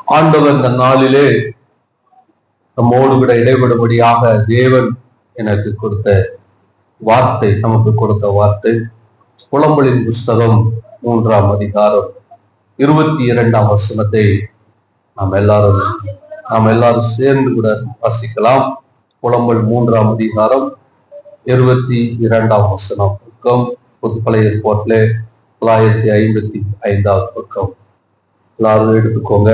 ஆண்டவர் இந்த நாளிலே நம்மோடு கூட இடைபடும்படியாக தேவன் எனக்கு கொடுத்த வார்த்தை, நமக்கு கொடுத்த வார்த்தை புலம்பலின் புஸ்தகம் 3ஆம் அதிகாரம் 22ஆம் வசனத்தை நாம் எல்லாரும் சேர்ந்து கூட வாசிக்கலாம். புலம்பல் 3ஆம் அதிகாரம் 22ஆம் வசனம். பக்கம் புது பழைய ஏற்பாட்டிலே 955வது பக்கம். எல்லாரும் எடுத்துக்கோங்க.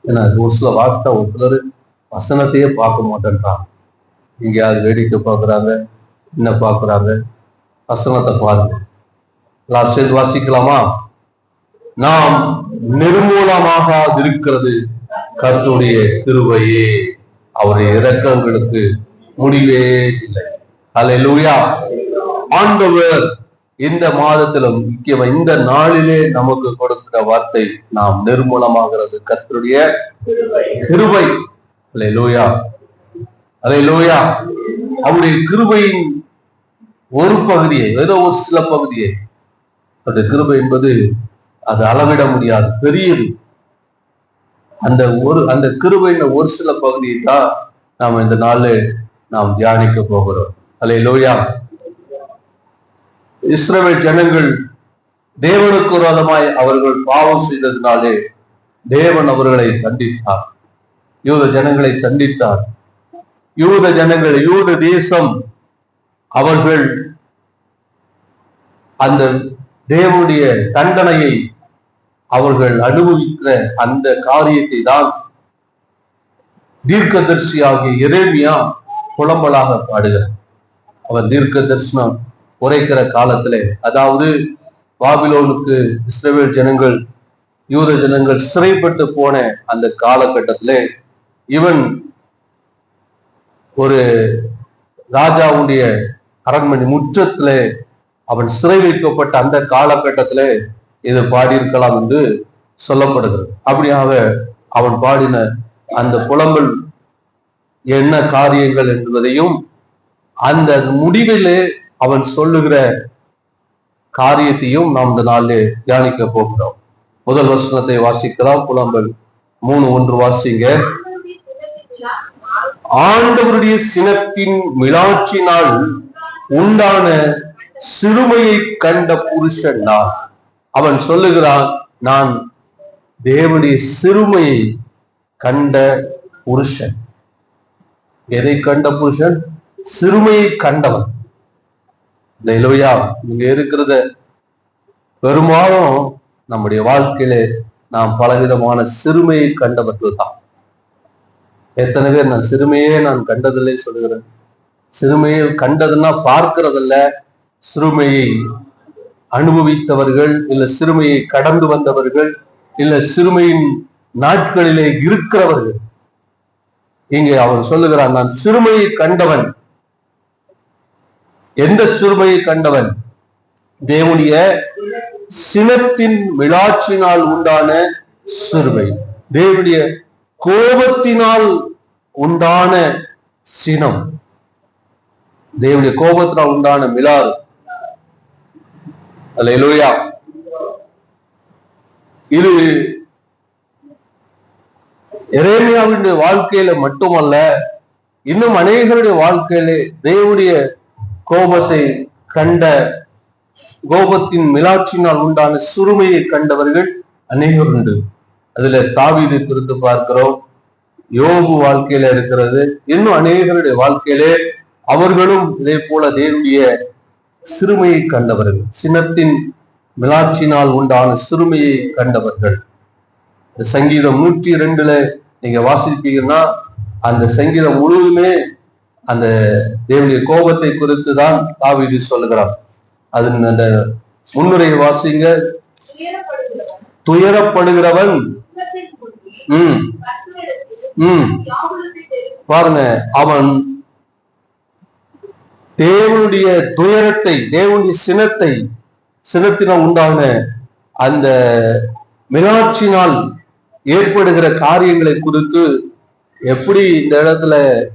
ஏன்னா ஒரு சில வாசித்தா ஒரு சிலர் வசனத்தையே பார்க்க மாட்டேன்றாங்க. எங்கேயாவது வேடிக்கை பார்க்குறாங்க, என்ன பார்க்குறாங்க, வசனத்தை பாருங்க. எல்லாரும் சேர்ந்து வாசிக்கலாமா? நாம் நிர்மூலமாக இருக்கிறது கர்த்தருடைய கிருபையே, அவருடைய இரக்கங்களுக்கு முடிவே இல்லை. அல்லேலூயா. ஆண்டவர் இந்த மாதத்திலும் முக்கியமா இந்த நாளிலே நமக்கு கொடுக்கிற வார்த்தை, நாம் நிர்மூலமாகிறது கர்த்தருடைய கிருபை. அல்லேலூயா, அல்லேலூயா. அவருடைய கிருபையின் ஒரு பகுதியை, ஏதோ ஒரு சில பகுதியை, அந்த கிருபை என்பது அது அளவிட முடியாது, பெரியது. அந்த கிருபையின் ஒரு சில பகுதியை தான் நாம் இந்த நாளில் நாம் தியானிக்க போகிறோம். அல்லேலூயா. இஸ்ரவேல் ஜனங்கள் தேவனுக்கு விரோதமாய் அவர்கள் பாவம் செய்ததினாலே தேவன் அவர்களை தண்டித்தார். யூத ஜனங்களை தண்டித்தார். யூத தேசம் அவர்கள் அந்த தேவனுடைய தண்டனையை அவர்கள் அனுபவிக்கிற அந்த காரியத்தை தான் தீர்க்கதரிசியாகிய எரேமியா புலம்பலாக பாடுகிறார். அவர் தீர்க்க தரிசனம் உரைக்கிற காலத்திலே, அதாவது பாபிலோனுக்கு இஸ்ரவேல் ஜனங்கள், யூத ஜனங்கள் சிறைப்பட்டு போன அந்த காலகட்டத்திலே, இவன் ஒரு ராஜாவுடைய அரண்மனை முற்றத்திலே அவன் சிறை வைக்கப்பட்ட அந்த காலகட்டத்திலே இது பாடியிருக்கலாம் என்று சொல்லப்படுகிறது. அப்படியாக அவன் பாடின அந்த புலம்பல் என்ன காரியங்கள் என்பதையும் அந்த முடிவிலே அவன் சொல்லுகிற காரியத்தையும் நாம் இந்த நாளில் தியானிக்க போகிறோம். முதல் வசனத்தை வாசிக்கலாம். புலம்பல் 3:1 வாசிங்க. ஆண்டவருடைய சினத்தின் மிளாட்சினால் உண்டான சிறுமையை கண்ட புருஷன் நான். அவன் சொல்லுகிறான், நான் தேவனுடைய சிறுமையை கண்ட புருஷன். எதை கண்ட புருஷன்? சிறுமையை கண்டவன். அல்லேலூயா. இங்க இருக்கிறத பெரும்பாலும் நம்முடைய வாழ்க்கையில நாம் பலவிதமான சிறுமையை கண்டவர்கள் தான். எத்தனை பேர் நான் சிறுமையே நான் கண்டதில்லை சொல்லுகிறேன். சிறுமையை கண்டதுன்னா பார்க்கிறதல்ல, சிறுமையை அனுபவித்தவர்கள், இல்ல சிறுமையை கடந்து வந்தவர்கள், இல்ல சிறுமையின் நாட்களிலே இருக்கிறவர்கள். இங்கே அவன் சொல்லுகிறான், நான் சிறுமையை கண்டவன். எந்த சிறுமையை கண்டவன்? தேவனுடைய சினத்தின் மிளாட்சினால் உண்டான சிறுமை, தேவனுடைய கோபத்தினால் உண்டான சினம், தேவனுடைய கோபத்தினால் உண்டான மிளாறு. அல்லேலூயா. இது எரேமியாவுடைய வாழ்க்கையில மட்டுமல்ல, இன்னும் அநேகருடைய வாழ்க்கையிலே தேவனுடைய கோபத்தை கண்ட, கோபத்தின் மிளாட்சினால் உண்டான சிறுமையை கண்டவர்கள் அநேகர் உண்டு. அதுல தாவீது குறித்து பார்க்கிறோம், யோபு வாழ்க்கையில இருக்கிறது, இன்னும் அநேகருடைய வாழ்க்கையிலே அவர்களும் இதே போல தேவனுடைய சிறுமையை கண்டவர்கள், சினத்தின் மிளாட்சினால் உண்டான சிறுமையை கண்டவர்கள். சங்கீதம் 102 நீங்க வாசிப்பீங்கன்னா அந்த சங்கீதம் முழுவதுமே அந்த தேவனுடைய கோபத்தை குறித்து தான் தாவீது சொல்லுகிறான். அது அந்த முன்னுரையை வாசிங்க. துயரப்படுகிறவன் பாருங்க, அவன் தேவனுடைய துயரத்தை, தேவனுடைய சினத்தினால் உண்டான அந்த மிளாட்சினால் ஏற்படுகிற காரியங்களை குறித்து எப்படி இந்த இடத்துல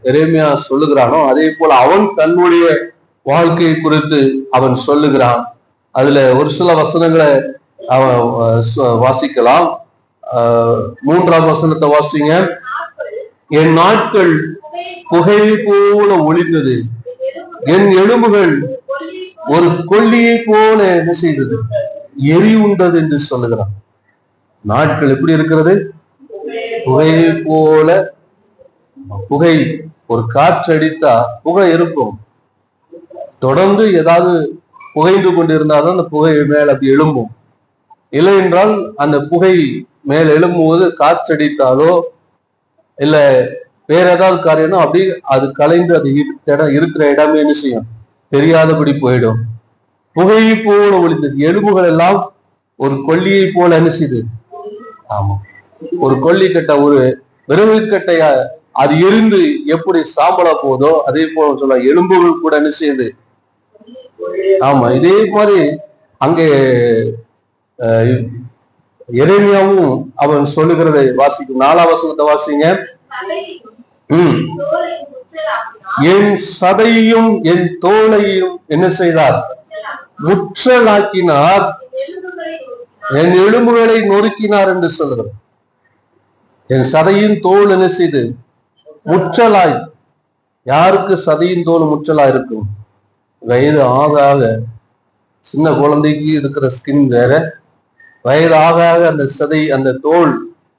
எரேமியா சொல்லுகிறானோ அதே போல அவன் தன்னுடைய வாழ்க்கை குறித்து அவன் சொல்லுகிறான். அதுல ஒரு சில வசனங்களை அவன் வாசிக்கலாம். 3ஆம் வசனத்தை வாசிங்க. என் நாட்கள் புகை போல ஒளிந்தது, என் எலும்புகள் ஒரு கொல்லியை போல என்ன செய்தது, எரி உண்டது என்று சொல்லுகிறான். நாட்கள் எப்படி இருக்கிறது? புகையை போல. புகை, ஒரு காற்று அடித்தா புகை இருக்கும், தொடர்ந்து ஏதாவது புகைந்து கொண்டிருந்தாலும் அந்த புகை மேல் அப்படி எழும்பும். இல்லை என்றால் அந்த புகை மேல் எழும்பும்போது காற்றடித்தாலோ இல்ல வேற ஏதாவது காரியம்னா அப்படி அது கலைந்து அது இருக்கிற இடமே என்ன செய்யும், தெரியாதபடி போயிடும். புகையை போல ஒளிந்தது, எலும்புகள் எல்லாம் ஒரு கொல்லியை போல என்ன செய்யுது. ஆமா, ஒரு கொல்லி கட்டை, ஒரு விறகு கட்டைய அது எரிந்து எப்படி சாம்பலா போதோ அதே போல சொல்ல எலும்புகள் கூட என்ன செய்யுது. ஆமா, இதே மாதிரி அங்கே எரேமியாவும் அவன் சொல்லுகிறதை வாசிக்கும். 4ஆம் வசனத்தை வாசிங்க. என் சதையும் என் தோலையும் என்ன செய்தார், முற்றலாக்கினார், என் எலும்புகளை நொறுக்கினார் என்று சொல்லுகிறார். என் சதையின் தோல் என்ன செய்து முற்றலாய். யாருக்கு சதையின் தோல் முற்றலா இருக்கும்? வயது ஆக ஆக, சின்ன குழந்தைக்கு இருக்கிற ஸ்கின் வேற, வயது ஆக ஆக அந்த சதை அந்த தோல்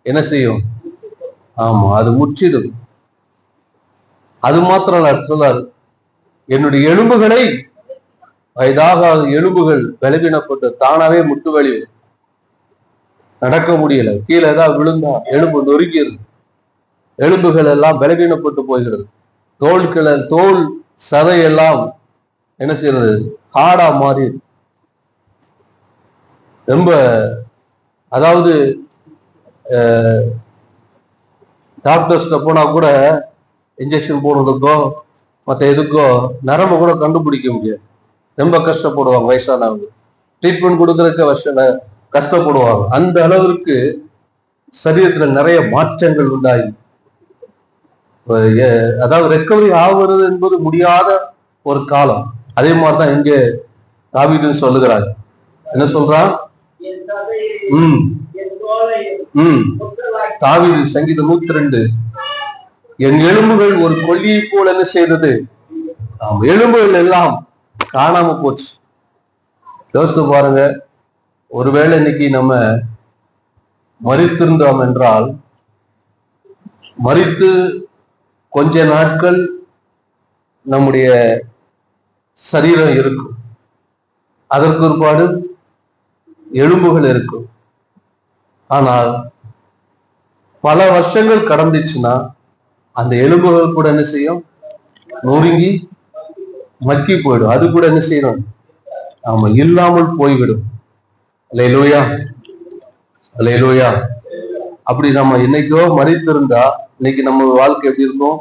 என்ன செய்யும். ஆமா, அது முற்றிடும். அது மாத்திரம் சொல்றார், என்னுடைய எலும்புகளை, வயதாக எலும்புகள் பலவீனப்பட்டு தானாவே முட்டு வலி, நடக்க முடியல, கீழே ஏதாவது விழுந்தா எலும்பு நொறுக்கிறது, எலும்புகள் எல்லாம் பலவீனப்பட்டு போகிறது, தோல் சதையெல்லாம் என்ன செய்யறது, ஹார்டா மாறி. ரொம்ப அதாவது டாக்டர்ஸ்ட போனா கூட இன்ஜெக்ஷன் போடுறதுக்கோ மற்ற எதுக்கோ நரம்பு கூட கண்டுபிடிக்க முடியாது, ரொம்ப கஷ்டப்படுவாங்க. வயசானவங்க ட்ரீட்மெண்ட் கொடுக்கறதுக்கு கஷ்டப்படுவாங்க. அந்த அளவிற்கு சரீரத்துல நிறைய மாற்றங்கள் உண்டாயி, அதாவது ரெக்கவரி ஆகுறது என்பது முடியாத ஒரு காலம். அதே மாதிரிதான் இங்க தாவீது சொல்லுகிறார். என்ன சொல்றான்? தாவீது சங்கீதம் 102, என் எலும்புகள் ஒரு கொல்லியை போல என்ன செய்தது, எலும்புகள் எல்லாம் காணாம போச்சு. யோசித்து பாருங்க, ஒருவேளை இன்னைக்கு நம்ம மரித்திருந்தோம் என்றால், மரித்து கொஞ்ச நாட்கள் நம்முடைய சரீரம் இருக்கும், அதற்கு ஒருபாடு எலும்புகள் இருக்கும். ஆனால் பல வருஷங்கள் கடந்துச்சுன்னா அந்த எலும்புகள் கூட என்ன செய்யும், நொறுங்கி மக்கி போயிடும். அது கூட என்ன செய்யணும், ஆமா, இல்லாமல் போய்விடும். அல்லேலூயா, அல்லேலூயா. அப்படி நம்ம என்னைக்கோ மரித்திருந்தா இன்னைக்கு நம்ம வாழ்க்கை எப்படி இருக்கும்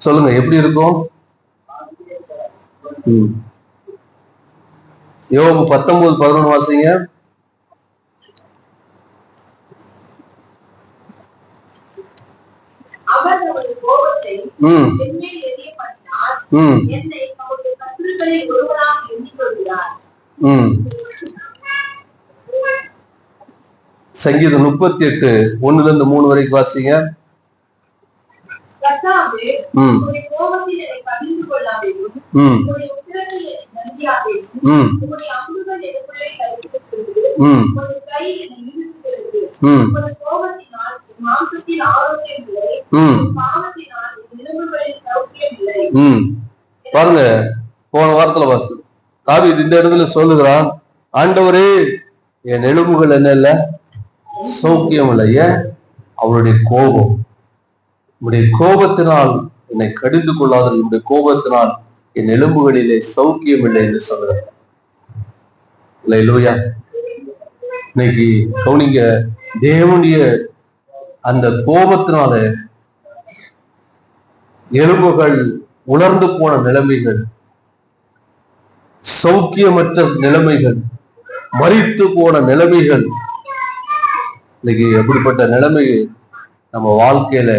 சொல்லுங்க, எப்படி இருக்கும்? யோபு 19:11 வாசிங்க. சங்கீதம் 38:1-3 வரைக்கும் வாசிங்க. பாருங்க, போன வாரத்துல தாவீது இந்த இடத்துல சொல்லுகிறான், ஆண்டவரே என் எலும்புகள் என்ன இல்ல, சௌக்கியம் இல்லை. ஏன்? அவருடைய கோபம். உடைய கோபத்தினால் என்னை கடிந்து கொள்ளாத, என்னுடைய கோபத்தினால் என் எலும்புகளிலே சௌக்கியம் இல்லை என்று சொல்றார். அல்லேலூயா. இன்னைக்கு கவுனிங்க, தேவனுடைய அந்த கோபத்தினால எலும்புகள் உலர்ந்து போன நிலைமைகள், சௌக்கியமற்ற நிலைமைகள், மரித்து போன நிலைமைகள், இன்னைக்கு எப்படிப்பட்ட நிலைமை நம்ம வாழ்க்கையில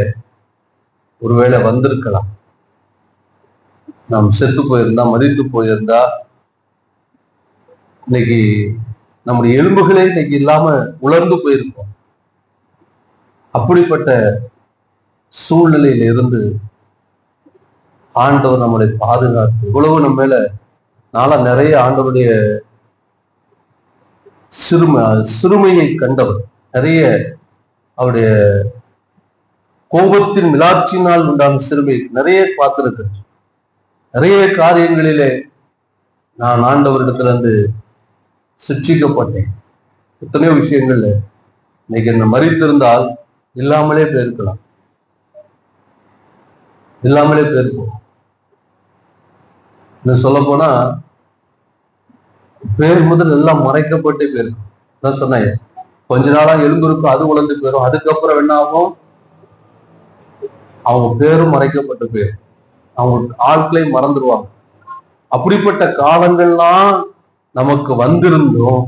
ஒருவேளை வந்திருக்கலாம். நாம் செத்து போயிருந்தா, மரித்து போயிருந்தா, இன்னைக்கு நம்முடைய எலும்புகளே இன்னைக்கு இல்லாம உலர்ந்து போயிருக்கோம். அப்படிப்பட்ட சூழ்நிலையில இருந்து ஆண்டவர் நம்மளை பாதுகாத்து இவ்வளவு நம்ம மேல நாளா நிறைய ஆண்டவருடைய சிறுமையை கண்டவர், நிறைய அவருடைய கோபத்தின் மிளாட்சியினால் உண்டான சிறுமை நிறைய பார்த்திருக்கிறேன். நிறைய காரியங்களிலே நான் ஆண்டவரிடத்துல இருந்து சிக்ஷிக்கப்பட்டேன். எத்தனையோ விஷயங்கள்ல இன்னைக்கு என்ன மறித்திருந்தால் இல்லாமலே போயிருக்கலாம், இல்லாமலே போயிருக்கும். இன்னும் சொல்ல போனா பேர் முதல் எல்லாம் மறைக்கப்பட்டு போயிருக்கும். நான் சொன்னேன், கொஞ்ச நாளா எலும்பு இருக்கும், அது உழந்து போயிடும். அதுக்கப்புறம் என்ன ஆகும், அவங்க பேரும் மறைக்கப்பட்டு போயிடும், அவங்க ஆட்களையும் மறந்துடுவாங்க. அப்படிப்பட்ட காலங்கள்லாம் நமக்கு வந்திருந்தோம்.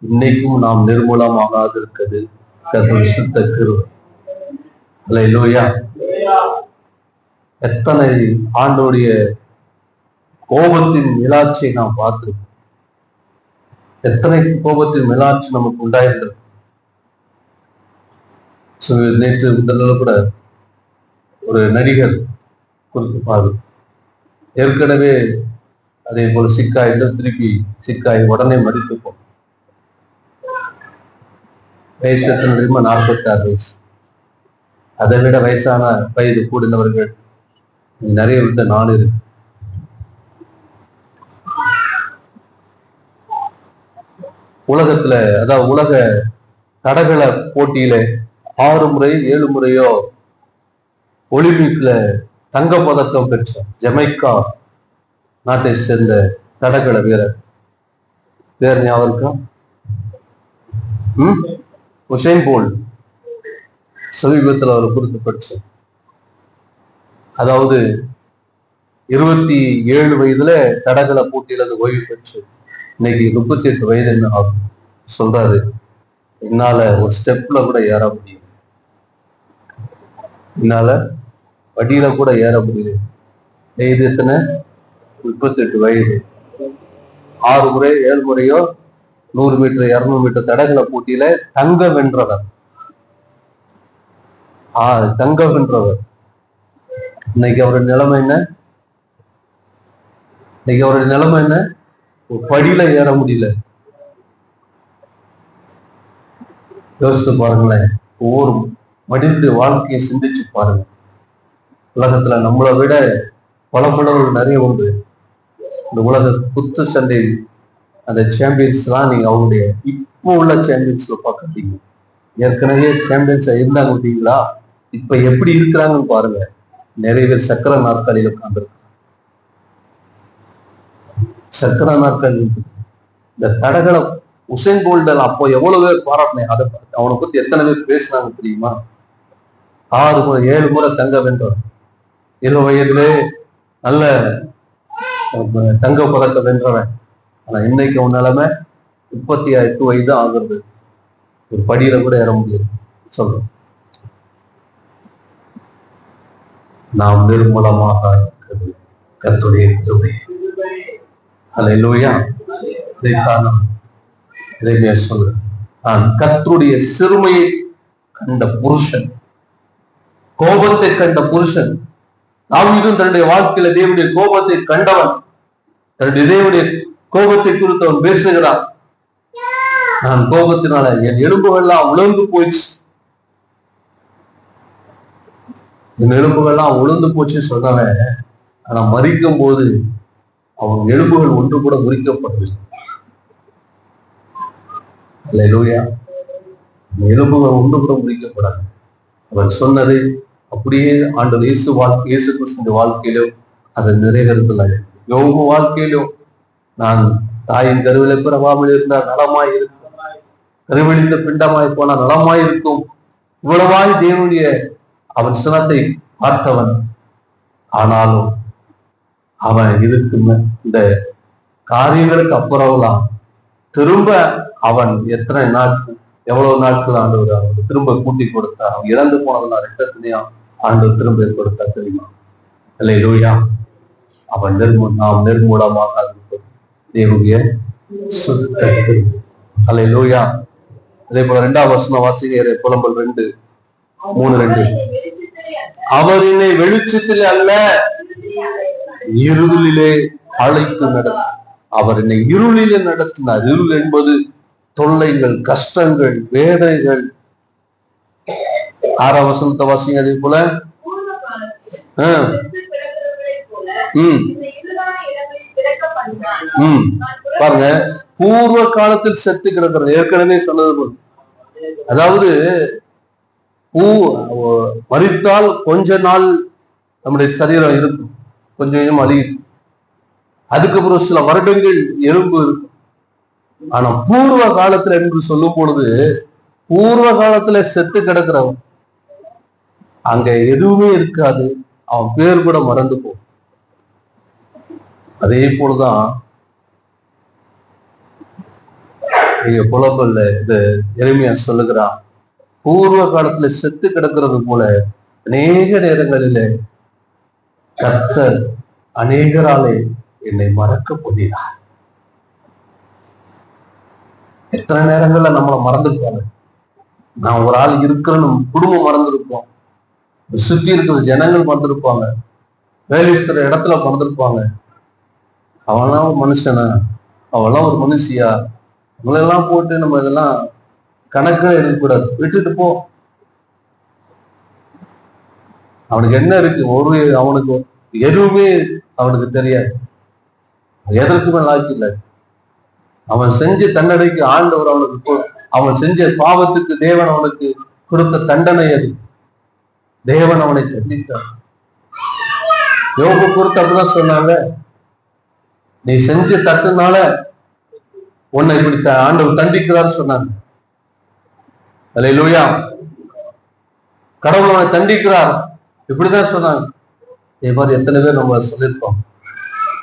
இன்னைக்கும் நாம் நிர்மூலமாகாது இருக்கிறது கர்த்தருடைய சுத்த கிருபை. அல்லேலூயா. எத்தனை ஆண்டோடைய கோபத்தின் மிளாட்சியை நாம் பார்த்திருக்கோம். எத்தனை கோபத்தின் மிளாட்சி நமக்கு உண்டாயிருந்தது. நேற்று முதல்ல கூட ஒரு நடிகர் குறித்து பாரு, ஏற்கனவே அதே போல சிக்காயிட்டு திருப்பி சிக்காய் உடனே மறித்துப்போம். வயசு எத்தனை தெரியுமா? 46 வயசு. அதை விட வயசான வயது கூடினவர்கள் நிறைய விட்ட நாடு இருக்கு. உலகத்துல, அதாவது உலக தடகள போட்டியில 6 முறை 7 முறையோ ஒலிம்பிக்ல தங்க பதக்கம் பெற்ற ஜமைக்கா நாட்டை சேர்ந்த தடகள வீரர் பேர் ஞாபகம்? உசைன் போல்ட் சமீபத்தில் அவர் குறிப்பிட்டு, அதாவது 27 வயதுல தடகள போட்டியில அது ஓய்வு பெற்று இன்னைக்கு 38 வயது என்ன ஆகும் சொல்றாரு. என்னால ஒரு ஸ்டெப்ல கூட ஏற முடியும், என்னால படியில கூட ஏற முடியல. இது எத்தனை? 38 வயது. 6 முறை 7 முறையோ 100 மீட்டர் 200 மீட்டர் தடகள போட்டியில தங்க வென்றவர். தங்க வென்றவர். இன்னைக்கு அவருடைய நிலைமை என்ன? இன்னைக்கு அவருடைய நிலைமை என்ன? படியில ஏற முடியல. யோசித்து பாருங்களேன். ஒவ்வொரு மனிதனுடைய வாழ்க்கையை சிந்திச்சு பாருங்க. உலகத்துல நம்மளை விட பலப்படவர்கள் நிறைய உண்டு. இந்த உலக குத்து சண்டை அந்த சாம்பியன்ஸ் எல்லாம் நீங்க அவங்களுடைய இப்போ உள்ள சாம்பியன்ஸ்ல பாக்குறீங்க. ஏற்கனவே சாம்பியன்ஸா இருந்தாங்க பார்த்தீங்களா, இப்ப எப்படி இருக்கிறாங்கன்னு பாருங்க. நிறைய பேர் சக்கர நாற்காலியில உட்கார்ந்துருக்காங்க. சக்கர நாற்காலி. இந்த தடகள உசைன் போல்ட் அப்போ எவ்வளவு பேர் பாராட்டினேன். அதை அவனை பத்தி எத்தனை பேர் பேசினாங்க தெரியுமா? 6 முறை 7 முறை தங்க வென்றவர். 20 வயதிலே நல்ல தங்க பதக்கம் வென்றவன். ஆனா இன்னைக்கு அவன் நிலைமை 38 வயது ஆகுறது. ஒரு படியில கூட ஏற முடியாது. சொல்றோம், நாம் நிர்மூலமாக இருக்கிறது கர்த்தருடைய கிருபை. அல்லேலூயா. இதைத்தான் இறைமையா சொல்றேன். நான் கர்த்தருடைய சிறுமையை கண்ட புருஷன், கோபத்தை கண்ட புருஷன். தாவீதும் தன்னுடைய வாழ்க்கையில தேவனுடைய கோபத்தை கண்டவன். தன்னுடைய தேவனுடைய கோபத்தை குறித்து அவன் பேசுகிறான். நான் கோபத்தினால என் எலும்புகள்லாம் உலர்ந்து போயிடுச்சு, என் எலும்புகள்லாம் உலர்ந்து போச்சு சொன்னவன். ஆனா மறிக்கும் போது அவன் எலும்புகள் ஒன்று கூட முறிக்கப்படவில்லை. அல்லேலூயா. எலும்புகள் ஒன்று கூட முறிக்கப்படாது. அவன் சொன்னது அப்படியே ஆண்டவர் இயேசு கிறிஸ்துவின் வாழ்க்கையிலும் அது நிறைவேறதில்லை. யோபு வாழ்க்கையிலும் நான் தாயின் கருவிலை பிறவாமல் இருந்தால் நலமாய் இருக்கும், கருவெளித்த பிண்டமாய் போனா நலமாய் இருக்கும். இவ்வளவாய் தேவனுடைய அவன் சினத்தை பார்த்தவன். ஆனாலும் அவன் இதுக்கு இந்த காரியங்களுக்கு அப்புறம்லாம் திரும்ப அவன் எத்தனை நாட்கள், எவ்வளவு நாட்கள் ஆண்டவர் அவனுக்கு திரும்ப கூட்டி கொடுத்தார். அவன் இறந்து போனதுனால ரெட்டத்தினையும் ஆண்டவர் திரும்ப ஏற்படுத்தா தெரியுமா? அல்லேலூயா. அவன் நாம் நிர்மூலமாக தேவனுடைய சுத்த அல்லேலூயா. அதே போல 2வது வசனம் வாசிங்க, புலம்பல் 2:3-2. அவர் என்னை வெளிச்சத்திலே அல்ல இருளிலே அழைத்து நடத்தினார். அவர் என்னை இருளிலே நடத்தினார். இருள் என்பது தொல்லைகள், கஷ்டங்கள், வேதனைகள். 6வது வசனத்தை வாசிங்க. அதே போல பாருங்க, பூர்வ காலத்தில் செத்து கிடக்கிறது. ஏற்கனவே சொன்னது போல, அதாவது மரித்தால் கொஞ்ச நாள் நம்முடைய சரீரம் இருக்கும், கொஞ்சம் கொஞ்சம் அழியும். அதுக்கப்புறம் சில வருடங்கள் எலும்பு இருக்கும். ஆனா பூர்வ காலத்துல என்று சொல்லும் பொழுது, பூர்வ காலத்துல செத்து கிடக்கிறவன் அங்க எதுவுமே இருக்காது, அவன் பேர் கூட மறந்து போகும். அதே போலதான் புலம்பல்ல இந்த எளிமையா சொல்லுகிறான், பூர்வ காலத்துல செத்து கிடக்கிறது போல அநேக நேரங்களில கர்த்தர் அநேகராலே என்னை மறக்க போகிறார். எத்தனை நேரங்கள்ல நம்மளை மறந்துருப்பாங்க. நான் ஒரு ஆள் இருக்கிறேன்னு குடும்பம் மறந்துருப்போம், சுற்றி இருக்கிற ஜனங்கள் மறந்துருப்பாங்க, வேலை செய்கிற இடத்துல மறந்துருப்பாங்க. அவெல்லாம் ஒரு மனுஷனா, அவெல்லாம் ஒரு மனுஷியா, அவங்களெல்லாம் போட்டு நம்ம இதெல்லாம் கணக்கு எடுக்கக்கூடாது, விட்டுட்டு போ. அவனுக்கு என்ன இருக்கு? அவனுக்கு எதுவுமே அவனுக்கு தெரியாது, எதற்குமே லாய்க்கு இல்லை. அவன் செஞ்ச தண்டனைக்கு ஆண்டவர் அவனுக்கு, அவன் செஞ்ச பாவத்துக்கு தேவன் அவனுக்கு கொடுத்த தண்டனை அது. தேவன் அவனை தண்டித்தார். யோபு பொறுத்து அப்படிதான் சொன்னாங்க, நீ செஞ்ச தட்டுனால உன்னை இப்படி ஆண்டவர் தண்டிக்கிறார் சொன்னாங்க. அல்லேலூயா. கடவுள் அவனை தண்டிக்கிறார் இப்படிதான் சொன்னாங்க. இதே மாதிரி எத்தனை பேர் நம்மளை சொல்லியிருக்கோம்,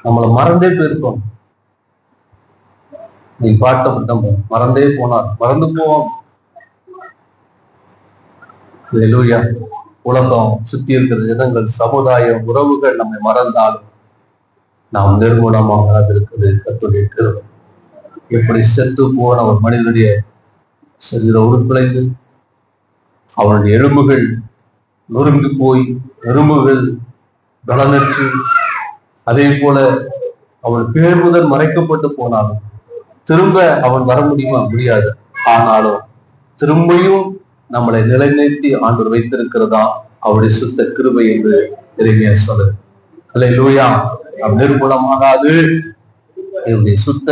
நம்மளை மறந்தே போயிருக்கோம். நீ பாட்டை மறந்தே போனார், மறந்து போவோம். அல்லேலூயா. உலகம், சுத்தி இருக்கிற ஜனங்கள், சமுதாயம், உறவுகள் நம்மை மறந்தாலும் நாம் நிர்மூலமாக இருக்கிறது கர்த்தருடைய கிருபை. எப்படி செத்து போன ஒரு மனிதனுடைய சரீர உறுப்பிலைகள், அவனுடைய எலும்புகள் நொறுங்கி போய் எலும்புகள் பலனற்று, அதே போல அவன் பேர் முதல் மறைக்கப்பட்டு போனாலும் திரும்ப அவன் வர முடியுமா? முடியாது. ஆனாலும் திரும்பியும் நம்மளை நிலைநிறுத்தி ஆண்டவர் வைத்திருக்கிறதா அவருடைய சுத்த கிருபை என்று எரேமியா சொல்லுது. அல்லேலூயா. நம் நிர்மூலமாகாது, என்னுடைய சுத்த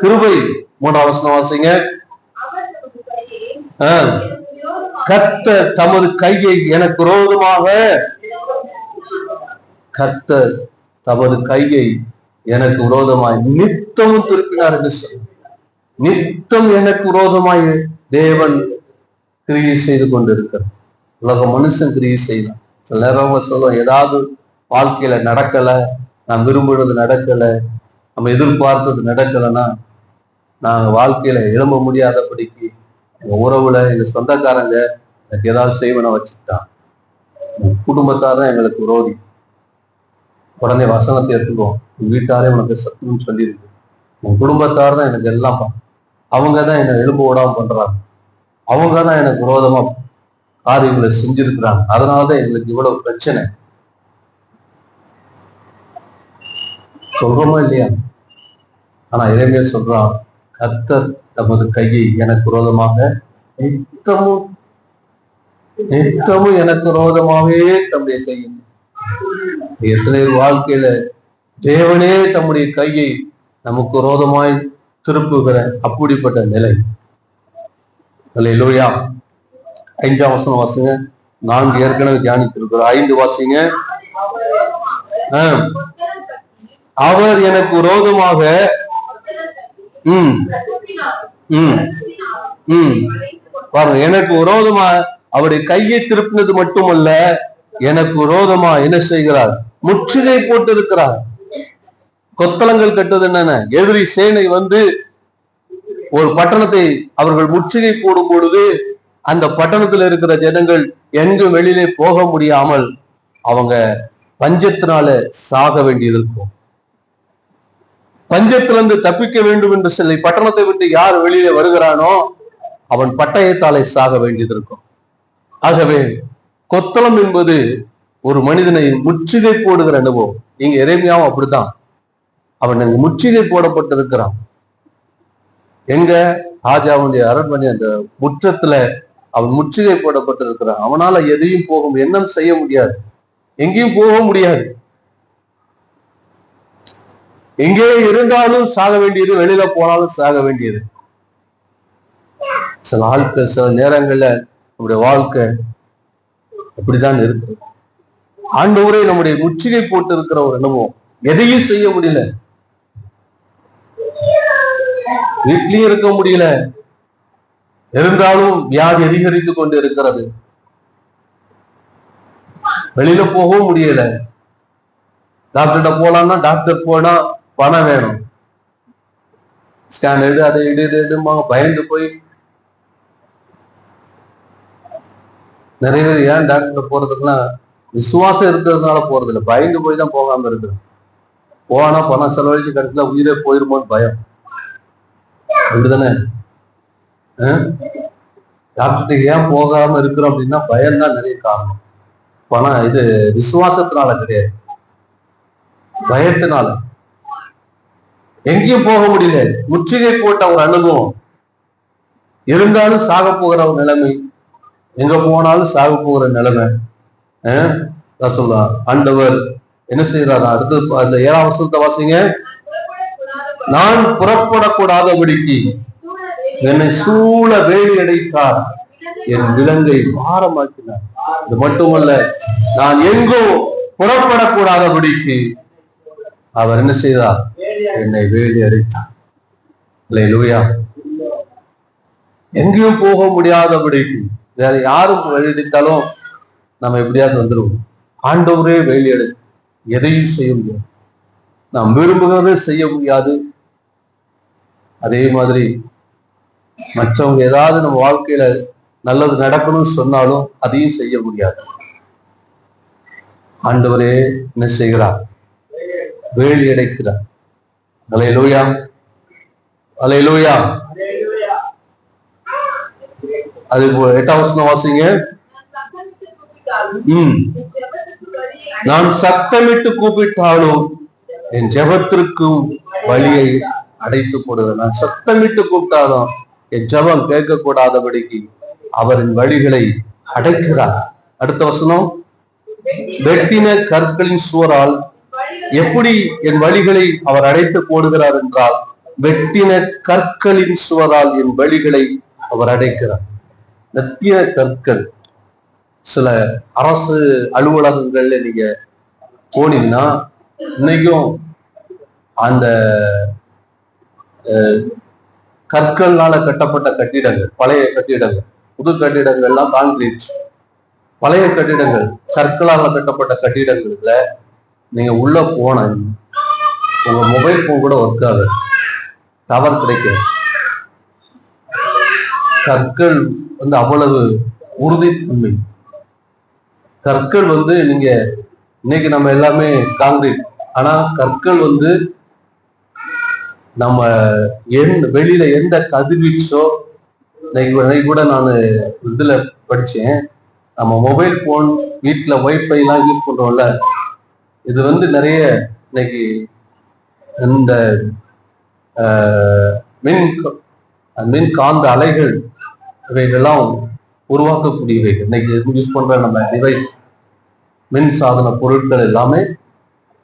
கிருபை. 3வது வசனம் வாசிங்க. கர்த்தர் தமது கையை எனக்கு விரோதமாக, கர்த்தர் தமது கையை எனக்கு விரோதமாய் நித்தமும் திருப்பினார் என்று சொல்லி, நித்தம் எனக்கு விரோதமாய் தேவன் கிரியை செய்து கொண்டிருக்கிறார். உலக மனுஷன் கிரியை செய்யலாம். சில நேரம் சொல்லுவோம், ஏதாவது வாழ்க்கையில நடக்கல, நான் விரும்புறது நடக்கல, நம்ம எதிர்பார்த்தது நடக்கலைன்னா நாங்க வாழ்க்கையில எழும்ப முடியாதபடிக்கு எங்க உறவுல எங்க சொந்தக்காரங்க எனக்கு ஏதாவது செய்வனை வச்சுட்டான், குடும்பத்தாரன் எங்களுக்கு விரோதி, உடனே வசனத்தை எடுத்துக்குவோம், வீட்டாரே உனக்கு சத்துன்னு சொல்லியிருக்கு, உன் குடும்பத்தார் தான் எனக்கு எல்லாம், அவங்க தான் என்னை எலும்பு விடாம பண்றாங்க, அவங்க தான் எனக்கு விரோதமா காரியங்களை செஞ்சிருக்கிறாங்க, அதனாலதான் எங்களுக்கு இவ்வளவு பிரச்சனை. சொல்றோமா இல்லையா? ஆனா எரேமியா சொல்றான், கர்த்தர் தமது கையை எனக்கு விரோதமாக நித்தமும் எனக்கு விரோதமாகவே தம்முடைய கையை. எத்தனை வாழ்க்கையில தேவனே தம்முடைய கையை நமக்கு விரோதமாய் திருப்புகிற அப்படிப்பட்ட நிலை. அல்லேலூயா. 5ஆம் வசனம் வாசிங்க. 4 ஏற்கனவே தியானித்திருக்கிறோம். 5 வாசிங்க. அவர் எனக்கு விரோதமாக பாருங்க, எனக்கு விரோதமா அவருடைய கையை திருப்பினது மட்டுமல்ல, எனக்கு விரோதமா என்ன செய்கிறார்? முற்றுகை போட்டு இருக்கிறார். கொத்தளங்கள் கட்டுவது என்னென்ன? எதிரி சேனை வந்து ஒரு பட்டணத்தை அவர்கள் முற்றுகை போடும் பொழுது அந்த பட்டணத்தில் இருக்கிற ஜனங்கள் எங்கும் வெளியிலே போக முடியாமல் அவங்க பஞ்சத்தினால சாக வேண்டியிருக்கும். பஞ்சத்திலிருந்து தப்பிக்க வேண்டும் என்று சொல்லி பட்டணத்தை விட்டு யார் வெளியில வருகிறானோ அவன் பட்டயத்தாலே சாக வேண்டியது இருக்கும். ஆகவே கொத்தளம் என்பது ஒரு மனிதனை முற்றுகை போடுகிற அனுபவம். இங்க எரேமியாவும் அப்படித்தான். அவன் அங்கு முற்றுகை போடப்பட்டிருக்கிறான். எங்க ராஜாவுடைய அரண்மனை அந்த முற்றத்துல அவன் முற்றுகை போடப்பட்டிருக்கிறான். அவனால எதையும் போக எண்ணம் செய்ய முடியாது, எங்கேயும் போக முடியாது. எங்கே இருந்தாலும் சாக வேண்டியது, வெளியில போனாலும் சாக வேண்டியது. சில ஆட்கள் சில நேரங்கள்ல நம்முடைய வாழ்க்கை அப்படிதான் இருக்கு. ஆண்டவரே நம்முடைய முற்றுகை போட்டு இருக்கிற ஒரு அனுபவம், எதையும் செய்ய முடியல, வீட்லயும் இருக்க முடியல, இருந்தாலும் வியாதி அதிகரித்து கொண்டு இருக்கிறது, வெளியில போகவும் முடியல. டாக்டர்கிட்ட போலாம்னா டாக்டர் போனா பணம் வேணும், ஸ்கேன் எடு, அதை எடுமாங்க, பயந்து போய் நிறைய பேர் ஏன் டாக்டர் போறதுக்குலாம் விசுவாசம் இருக்கிறதுனால போறது இல்லை, பயந்து போய் தான் போகாம இருக்கு. போனா பணம் செலவழிச்சு கடைசியில உயிரே போயிருமோன்னு பயம். அப்படிதானே? டாக்டர்கிட்ட ஏன் போகாம இருக்கிறோம் அப்படின்னா பயம்தான் நிறைய காரணம். பணம் இது விசுவாசத்தினால கிடையாது, பயத்தினால. எங்கேயும் போக முடியல, முற்றுகை போட்ட ஒரு அனுபவம், இருந்தாலும் சாக போகிற ஒரு நிலைமை, எங்க போனாலும் சாக போகிற நிலைமை. சொல்லலாம் ஆண்டவர் என்ன செய்யறாரு? அடுத்து அந்த 7ஆம் வசனத்தை வாசிங்க. நான் புறப்படக்கூடாதபடிக்கு என்னை சூழ வேலி அடைத்தார், என் விலங்கை பாரமாக்கினார். இது மட்டுமல்ல, நான் எங்கோ புறப்படக்கூடாதபடிக்கு அவர் என்ன செய்தார்? என்னை வேலி அடைத்தார். அல்லேலூயா. எங்கேயும் போக முடியாதபடிக்கு, வேற யாரும் எழுதிட்டாலும் நம்ம எப்படியாவது வந்துடுவோம். ஆண்டவரே வேலி அடை, எதையும் செய்ய முடியாது, நாம் விரும்புகிறதே செய்ய முடியாது. அதே மாதிரி மற்றவங்க ஏதாவது நம்ம வாழ்க்கையில நல்லது நடக்கணும்னு சொன்னாலும் அதையும் செய்ய முடியாது. ஆண்டவரே என்ன செய்கிறார்? வேலி அடைக்கிறார். அல்லேலூயா, அல்லேலூயா. அது 8ஆம் வசனம் வாசிங்க. நான் சத்தமிட்டு கூப்பிட்டாலும் என் ஜெபத்திற்கும் வழியை அடைத்து போடுவேன். நான் சத்தமிட்டு கூப்பிட்டாலும் என் ஜெபம் கேட்க கூடாதபடிக்கு அவரின் வழிகளை அடைக்கிறார். அடுத்த வசனம், வெட்டின கற்களின் சுவரால் எப்படி என் வழிகளை அவர் அடைத்து போடுகிறார் என்றால், வெட்டின கற்களின் சுவரால் என் வழிகளை அவர் அடைக்கிறார். வெட்டின கற்கள், சில அரசு அலுவலகங்கள்ல நீங்க போனீங்கன்னா இன்னைக்கும் அந்த கற்கள்னால கட்டப்பட்ட கட்டிடங்கள், பழைய கட்டிடங்கள், புது கட்டிடங்கள்லாம் கான்கிரீட், பழைய கட்டிடங்கள் கற்களால் கட்டப்பட்ட கட்டிடங்கள்ல நீங்க உள்ள போன உங்க மொபைல் போன் கூட ஒர்க் ஆகுது, டவர் கிடைக்கும். கற்கள் அவ்வளவு உறுதித்தன்மை. கற்கள் நீங்க இன்னைக்கு நம்ம எல்லாமே காங்கிரீட், ஆனா கற்கள் நம்ம வெளியில எந்த கதிர்வீச்சோ, இன்னைக்கு கூட நான் இதுல படிச்சேன், நம்ம மொபைல் போன் வீட்டுல வைஃபை எல்லாம் யூஸ் பண்றோம்ல, இது நிறைய இன்னைக்கு இந்த மின் காந்த அலைகள் இவைகள்லாம் உருவாக்கக்கூடியவைகள். இன்னைக்கு யூஸ் பண்ற நம்ம டிவைஸ், மின் சாதன பொருட்கள் எல்லாமே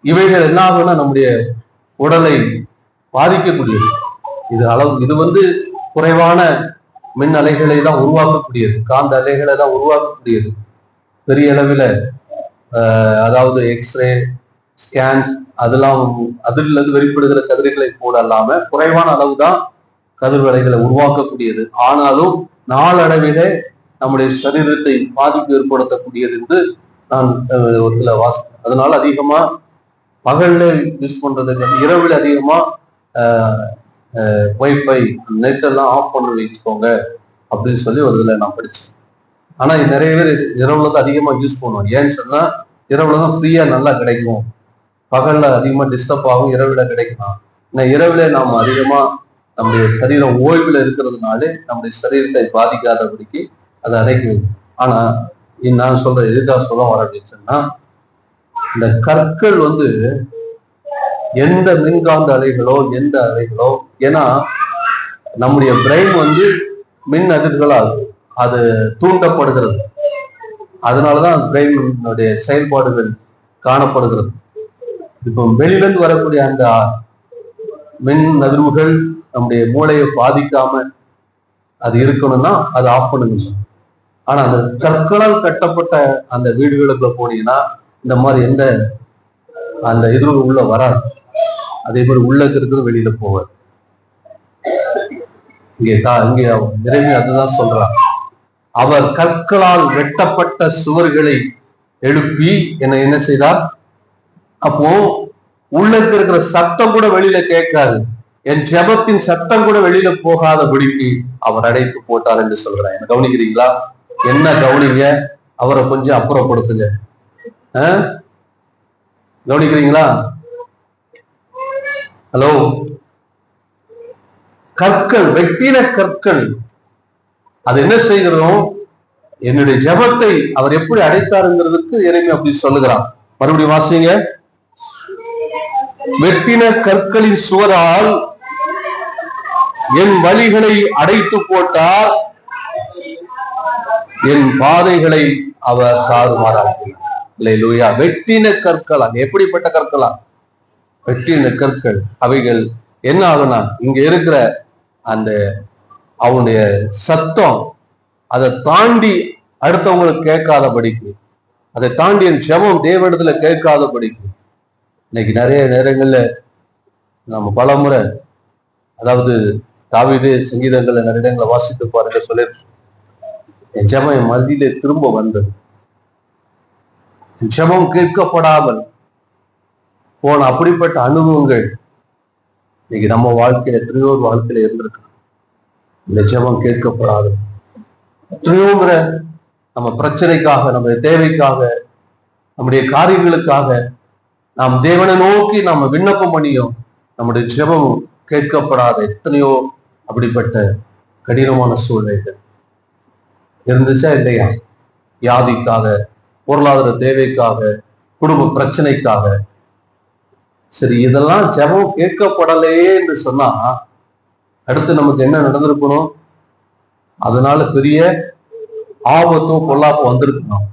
இவைகள் என்ன ஆகும்னா நம்முடைய உடலை பாதிக்கக்கூடியது. இது குறைவான மின் அலைகளை தான் உருவாக்கக்கூடியது, காந்த அலைகளை தான் உருவாக்கக்கூடியது. பெரிய அளவில் அதாவது எக்ஸ்ரே, ஸ்கேன்ஸ் அதெல்லாம் அதிலிருந்து வெளிப்படுகிற கதிர்களை போல இல்லாம குறைவான அளவு தான் கதிர்வலைகளை உருவாக்கக்கூடியது. ஆனாலும் நாளடைவிலே நம்முடைய சரீரத்தை பாதிப்பு ஏற்படுத்தக்கூடியது என்று நான் ஒரு சில வாசித்தேன். அதனால அதிகமா பகல்ல யூஸ் பண்றது, இரவில் அதிகமா வைஃபை நெட் எல்லாம் ஆஃப் பண்ணி வச்சுக்கோங்க அப்படின்னு சொல்லி ஒரு இதில் நான் படிச்சேன். ஆனா நிறைய பேர் இரவுல தான் அதிகமா யூஸ் பண்ணுவோம். ஏன்னு சொன்னா இரவுல தான் ஃப்ரீயா நல்லா கிடைக்கும், பகல்ல அதிகமா டிஸ்டர்ப் ஆகும், இரவுல கிடைக்கும். இரவுல நாம் அதிகமா நம்முடைய சரீரம் ஓய்வுல இருக்கிறதுனாலே நம்முடைய சரீரத்தை பாதிக்காதபடிக்கு அதை அடைக்குது. ஆனா நான் சொல்றேன் எதுக்காக சொல்ல வர அப்படின்னா, இந்த கற்கள் எந்த மின்காந்த அலைகளோ எந்த அலைகளோ, ஏன்னா நம்முடைய பிரெயின் மின் அதிர்களால் அது தூண்டப்படுகிறது. அதனாலதான் பிரெயினுடைய செயல்பாடுகள் காணப்படுகிறது. இப்போ வெளியிலிருந்து வரக்கூடிய அந்த மின் அதிர்வுகள் நம்முடைய மூளையை பாதிக்காம அது இருக்கணும்னா அது ஆஃப் பண்ணுங்க. ஆனா அந்த கற்களால் கட்டப்பட்ட அந்த வீடுகளுக்குள்ள போனீங்கன்னா இந்த மாதிரி எந்த அந்த எதிர்வு உள்ள வராது. அதே மாதிரி உள்ள இருக்கிறது வெளியில போவாது. இங்கே இறைவன் அதுதான் சொல்றான். அவர் கற்களால் வெட்டப்பட்ட சுவர்களை எழுப்பி என்ன செய்தார்? அப்போ உள்ள இருக்கிற சத்தம் கூட வெளியில கேட்காது, என் ஜெபத்தின் சத்தம் கூட வெளியில போகாதபடிக்கு அவர் அடைத்து போட்டார் என்று சொல்றார். என்ன கவனிக்கிறீங்களா? என்ன கவனிங்க, அவரை கொஞ்சம் அப்புறப்படுத்துங்க. கவனிக்கிறீங்களா? ஹலோ, கற்கள், வெட்டின கற்கள், அது என்ன செய்கிறோம்? என்னுடைய ஜெபத்தை அவர் எப்படி அடைத்தாருங்கிறதுக்கு இறைமை அப்படி சொல்லுகிறான். மறுபடியும் வாசிங்க. வெட்டின கற்களின் சுவரால் என் வழிகளை அடைத்து போட்டார், என் பாதைகளை அவர் தாறுமாறாக்கினார். அல்லேலூயா. வெட்டின கற்களா? எப்படிப்பட்ட கற்களா? வெட்டின கற்கள். அவைகள் என்ன ஆகுனா, இங்க இருக்கிற அந்த அவனுடைய சத்தம் அதை தாண்டி அடுத்தவங்களுக்கு கேட்காதபடிக்கு, அதை தாண்டி என் ஜெபம் தேவனிடத்துல கேட்காதபடிக்கு. இன்னைக்கு நிறைய நேரங்கள்ல நம்ம பலமுறை, அதாவது தாவீது சங்கீதங்கள்ல நிறைய இடங்களை வாசித்து பாருங்க சொல்லிருக்கோம், என் ஜெபம் என் மதியிலே திரும்ப வந்தது, என் ஜெபம் கேட்கப்படாமல் போன அப்படிப்பட்ட அனுபவங்கள் இன்னைக்கு நம்ம வாழ்க்கையில எத்தனையோ வாழ்க்கையில இருந்திருக்கு. இந்த ஜெபம் கேட்கப்படாது. எத்தனையோங்கிற நம்ம பிரச்சனைக்காக, நம்ம தேவைக்காக, நம்முடைய காரியங்களுக்காக நாம் தேவனை நோக்கி நாம விண்ணப்பம் பண்ணியோம், நம்முடைய ஜெபம் கேட்கப்படாத எத்தனையோ அப்படிப்பட்ட கடினமான சூழ்நிலைகள் இருந்துச்சா இல்லையா? வியாதிக்காக, பொருளாதார தேவைக்காக, குடும்ப பிரச்சனைக்காக. சரி, இதெல்லாம் ஜெபம் கேட்கப்படலையே என்று சொன்னா அடுத்து நமக்கு என்ன நடந்திருக்கணும்? அதனால பெரிய ஆபத்தும் பொல்லாப்பும் வந்திருக்கணும்.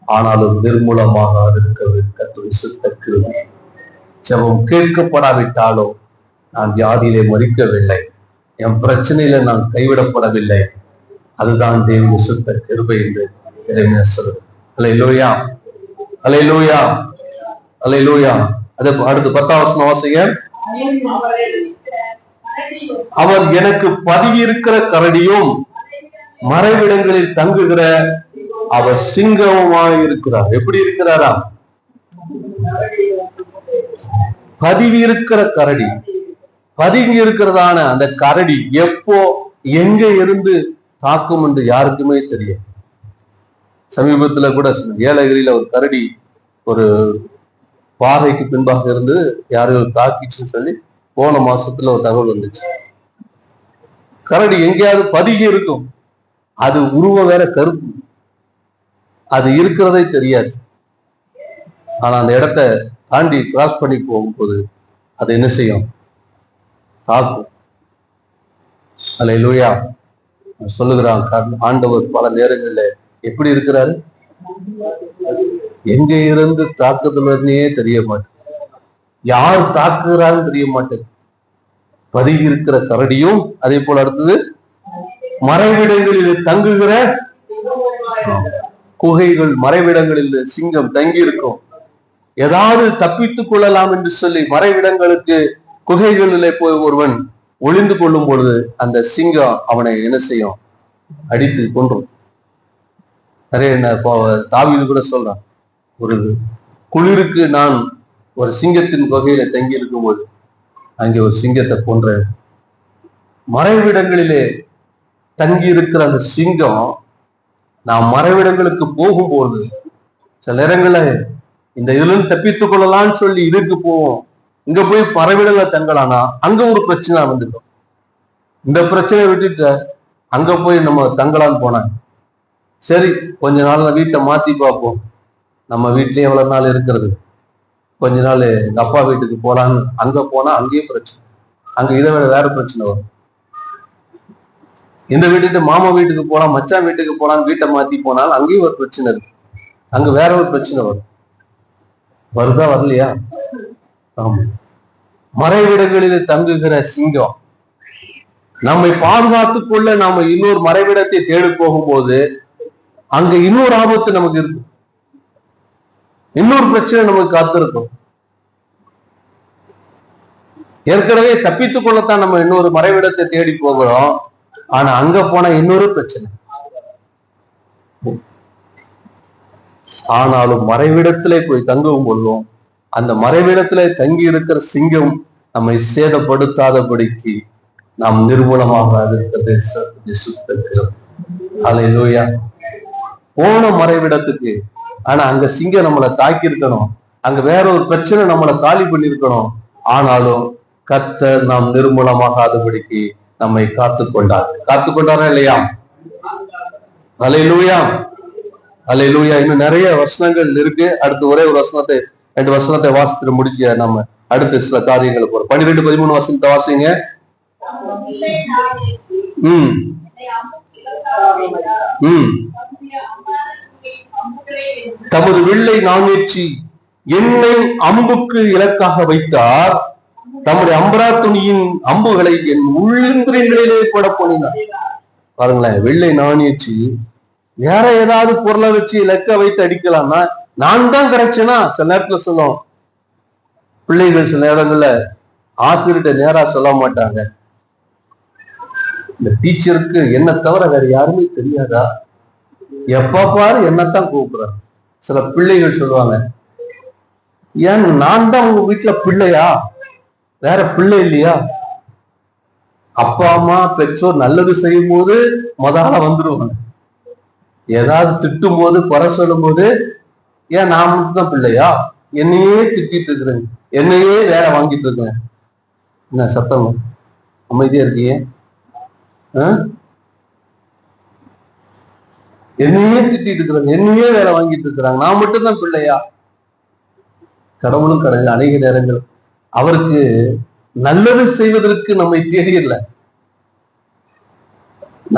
ஆனாலும் நிர்மூலமாக இருக்கிறது கர்த்தருடைய சுத்த கிருபை. ஜெபம் கேட்கப்படாவிட்டாலும் நான் வியாதியிலே மரிக்கவில்லை, என் பிரச்சனையில நான் கைவிடப்படவில்லை. அதுதான் தேவனுடைய சுத்த கிருபை என்று இறைமையா சொல்லுது. அல்லேலூயா, அல்லேலூயா, அல்லேலூயா. அது அடுத்து 10ஆம் வசனம் வாசிங்க. அவர் எனக்கு பதுங்கி இருக்கிற கரடியும் மறைவிடங்களில் தங்குகிற அவர் சிங்கமுமாய் இருக்கிறார். எப்படி இருக்கிறாரா? பதுங்கி இருக்கிற கரடி. பதுங்கி இருக்கிறதான அந்த கரடி எப்போ எங்க இருந்து தாக்கும் என்று யாருக்குமே தெரியும். சமீபத்துல கூட ஏலகிரியில ஒரு கரடி ஒரு பாறைக்கு பின்பாக இருந்து யாரையும் தாக்கிச்சுன்னு சொல்லி போன மாசத்துல ஒரு தகவல் வந்துச்சு. கரடி எங்கேயாவது பதுங்கி இருக்கும். அது உருவம் வேற கருப்பு, அது இருக்கிறதே தெரியாது. ஆனா அந்த இடத்த தாண்டி கிராஸ் பண்ணி போகும்போது அது என்ன செய்யும்? தாக்கும். அல்லேலூயா. சொல்லுகிறான் ஆண்டவர் பல நேரங்கள்ல எப்படி இருக்கிறாரு? எங்க இருந்து தாக்குதல்னே தெரிய மாட்டேன், யார் தாக்குகிறான்னு தெரிய மாட்டேன். பதுங்கி இருக்கிற கரடியும், அதே போல அடுத்தது மறைவிடங்களில் தங்குகிற குகைகள், மறைவிடங்களில் சிங்கம் தங்கி இருக்கும். ஏதாவது தப்பித்துக் கொள்ளலாம் என்று சொல்லி மறைவிடங்களுக்கு குகைகளிலே போய் ஒருவன் ஒளிந்து கொள்ளும் பொழுது அந்த சிங்கம் அவனை என்ன செய்யும்? அடித்து கொன்றும். நிறைய தாவீது கூட சொல்றான், ஒரு குளிருக்கு நான் ஒரு சிங்கத்தின் குகையில தங்கி இருக்கும் போது அங்கே ஒரு சிங்கத்தை கொன்றேன். மறைவிடங்களிலே தங்கி இருக்கிற அந்த சிங்கம் நாம் மறைவிடங்களுக்கு போகும்போது சில நேரங்கள இந்த இதுல தப்பித்துக் கொள்ளலாம்னு சொல்லி இதுக்கு போவோம். இங்க போய் பறவைகளை தங்கலானா அங்க ஒரு பிரச்சனை வந்துடும். இந்த பிரச்சனையை விட்டுட்டு அங்க போய் நம்ம தங்கலான்னு போனாங்க. சரி, கொஞ்ச நாள் வீட்டை மாத்தி பார்ப்போம், நம்ம வீட்லயே எவ்வளவு நாள் இருக்கிறது, கொஞ்ச நாள் எங்க அப்பா வீட்டுக்கு போலான்னு அங்க போனா அங்கேயும் பிரச்சனை. அங்க இதை விட வேற பிரச்சனை வரும். இந்த வீட்டுக்கு மாமா வீட்டுக்கு போலாம், மச்சான் வீட்டுக்கு போலான்னு வீட்டை மாத்தி போனாலும் அங்கேயும் ஒரு பிரச்சனை இருக்கு. அங்க வேற ஒரு பிரச்சனை வரும். வருதா வரலையா? ஆமா. மறைவிடங்களில் தங்குகிற சிங்கம் நம்மை பாதுகாத்துக் கொள்ள நாம இன்னொரு மறைவிடத்தை தேடி போகும்போது அங்க இன்னொரு ஆபத்து நமக்கு இருக்கும், இன்னொரு பிரச்சனை நமக்கு காத்திருக்கும். ஏற்கனவே தப்பித்துக் கொள்ளத்தான் நம்ம இன்னொரு மறைவிடத்தை தேடி போகிறோம். ஆனா அங்க போனா இன்னொரு பிரச்சனை. ஆனாலும் மறைவிடத்திலே போய் தங்கும் பொழுதும் அந்த மறைவிடத்திலே தங்கி இருக்கிற சிங்கம் நம்மை சேதப்படுத்தாதபடிக்கு நாம் நிர்மூலமாக அல்லேலூயா. போன மறைவிடத்துக்கு, ஆனா அங்க சிங்கம் நம்மளை தாக்கி இருக்கணும், அங்க வேற ஒரு பிரச்சனை நம்மளை காலி பண்ணிருக்கணும். ஆனாலும் கர்த்தர் நாம் நிர்மூலமாகாதபடிக்கு நம்மை காத்துக்கொண்டாரா இல்லையா? அல்லேலூயா, அல்லேலூயா. இன்னும் நிறைய வசனங்கள் இருக்கு. அடுத்து ஒரே ஒரு வசனத்தை, 2 வசனத்தை வாசித்து முடிக்க நம்ம அடுத்த சில காரியங்களுக்கு போறோம். 12-13 வசனத்தை வாசிங்க. தமது வில்லை நாணேற்றி என்னை அம்புக்கு இலக்காக வைத்தார், தம்முடைய அம்பரா துணியின் அம்புகளை என் உள்ளிந்திரியங்களிலே போட போனார். பாருங்களேன், வெள்ளை நாணேற்றி வேற ஏதாவது பொருளை வச்சு இலக்க வைத்து அடிக்கலாம்னா நான் தான் கிடைச்சேன்னா சில நேரத்துல சொல்லுவோம். பிள்ளைகள் சில நேரங்கள்ல ஆசிரியர்கிட்ட நேரா சொல்ல மாட்டாங்க, இந்த டீச்சருக்கு என்ன தவிர வேற யாருமே தெரியாதா, எப்ப பாரு என்னத்தான் கூப்பிடுறாங்க. சில பிள்ளைகள் சொல்லுவாங்க, ஏன் நான் தான் உங்க வீட்டுல பிள்ளையா, வேற பிள்ளை இல்லையா? அப்பா அம்மா பெற்றோர் நல்லது செய்யும் போது முதல்ல வந்துருவாங்க, ஏதாவது திட்டும் போது குறை சொல்லும் போது ஏன் நான் மட்டும் தான் பிள்ளையா, என்னையே திட்டிட்டு இருக்கிறேங்க, என்னையே வேலை வாங்கிட்டு இருக்கேன். என்ன சத்தம், அமைதியா இருக்கீங்க? என்னையே திட்டிட்டு இருக்கிறாங்க, என்னையே வேலை வாங்கிட்டு இருக்கிறாங்க, நான் மட்டும்தான் பிள்ளையா? கடவுளும் கடவுள் அநேக நேரங்கள் அவருக்கு நல்லது செய்வதற்கு நம்மை தேடியில்லை,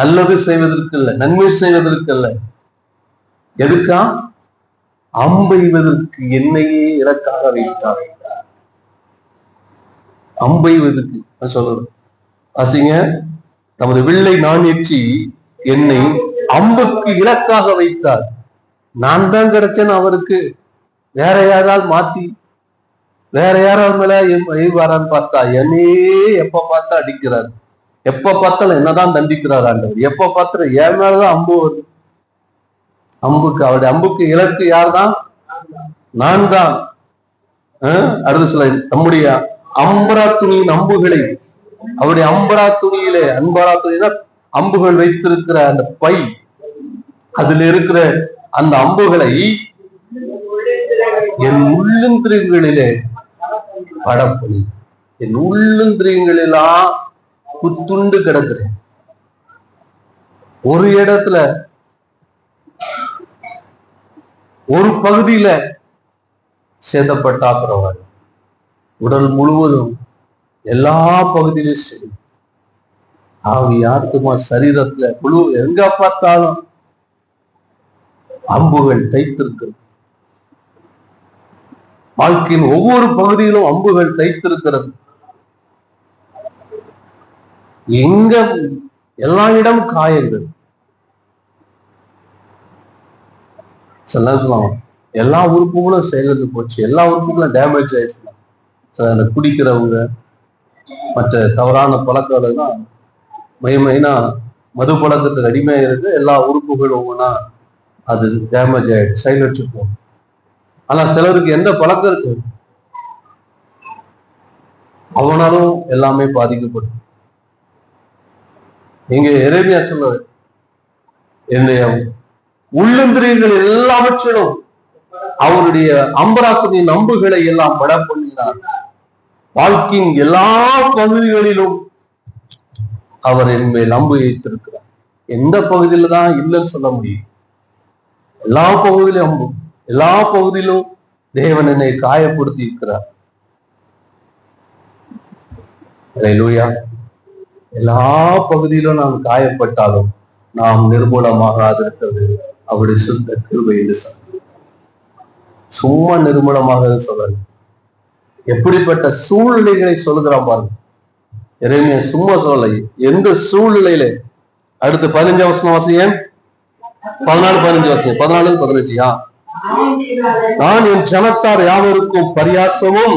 நல்லது செய்வதற்கு இல்லை, நன்மை செய்வதற்கு இல்லை, எதுக்கா? அம்பெய்வதற்கு என்னையே இலக்காக வைத்தார். அம்பெய்வதற்கு சொல்றேன் வாசிங்க. தமது வில்லை நாணேற்றி என்னை அம்புக்கு இலக்காக வைத்தார். நான் தான் கிடைச்சேன்னு அவருக்கு வேற யாராவது மாத்தி வேற யாராவது மேல எய்வாரான்னு பார்த்தா என்னையே எப்ப பார்த்தா அடிக்கிறார், எப்ப பார்த்தாலும் என்னதான் தண்டிக்கிறார் ஆண்டவர், எப்ப பார்த்தாலும் என் மேலதான் அம்பு வருது. அம்புக்கு, அவருடைய அம்புக்கு இலக்கு யார் தான்? நான் தான். அடுத்த சில நம்முடைய அம்பரா துணியின் அம்புகளை, அவருடைய அம்பரா துணியிலே, அம்பரா துணினா அம்புகள் வைத்திருக்கிற அந்த பை, அதுல இருக்கிற அந்த அம்புகளை என் உள்ளிந்திரியங்களிலே படப்பொழி, என் உள்ளிந்திரியங்களெல்லாம் குத்துண்டு கிடக்குறேன். ஒரு இடத்துல ஒரு பகுதியில சேதப்பட்டா பரவாயில்ல, உடல் முழுவதும் எல்லா பகுதியிலும் சரி, ஆவி ஆத்மா சரீரத்துல முழு எங்க பார்த்தாலும் அம்புகள் தைத்திருக்கு. வாழ்க்கையின் ஒவ்வொரு பகுதியிலும் அம்புகள் தைத்திருக்கிறது. எங்க எல்லா இடம் காயங்கள். சொல்லுவாங்க எல்லா உறுப்புகளும் செயலிழந்து போச்சு, எல்லா உறுப்புகளும் டேமேஜ் ஆயிடுச்சு. குடிக்கிறவங்க, மற்ற தவறான பழக்கம் மெயினா மது பழக்கத்துக்கு அடிமையா இருக்கு, எல்லா உறுப்புகளும் ஒவ்வொன்னா அது டேமேஜ் ஆயிடுச்சு, செயலற்று போகும். ஆனா சிலருக்கு எந்த பழக்கம் இருக்கு, அவனாலும் எல்லாமே பாதிக்கப்படும். இங்க எரேமியா சொல்லுவாரு, என்னுடைய உள்ளந்திரியங்கள் எல்லாவற்றிலும் அவருடைய அம்பராத்தின் அம்புகளை எல்லாம் பட பண்ணினார். வாழ்க்கையின் எல்லா பகுதிகளிலும் அவர் என் மேல் அம்பு வைத்திருக்கிறார். எந்த பகுதியில தான் இல்லைன்னு சொல்ல முடியும்? எல்லா பகுதியிலும் அம்பு, எல்லா பகுதியிலும் தேவன் என்னை காயப்படுத்தி இருக்கிறார். அல்லேலூயா. எல்லா பகுதியிலும் நாம் காயப்பட்டாலும் நாம் நிர்மூலமாக இருக்கிறது அவருடைய சுத்த கிருபை என்று சொல்ல. சும்மா நிர்மூலமாக சொல்லல, எப்படிப்பட்ட சூழ்நிலைகளை சொல்லுகிறான் பாருங்க. எரேமியா சும்மா சொல்லலை, எந்த சூழ்நிலையில. அடுத்து 15 வசனம் வாசிங்க. 14, 15 வாசிங்க. 14, 15. நான் என் ஜனத்தார் யாவருக்கும் பரியாசமும்,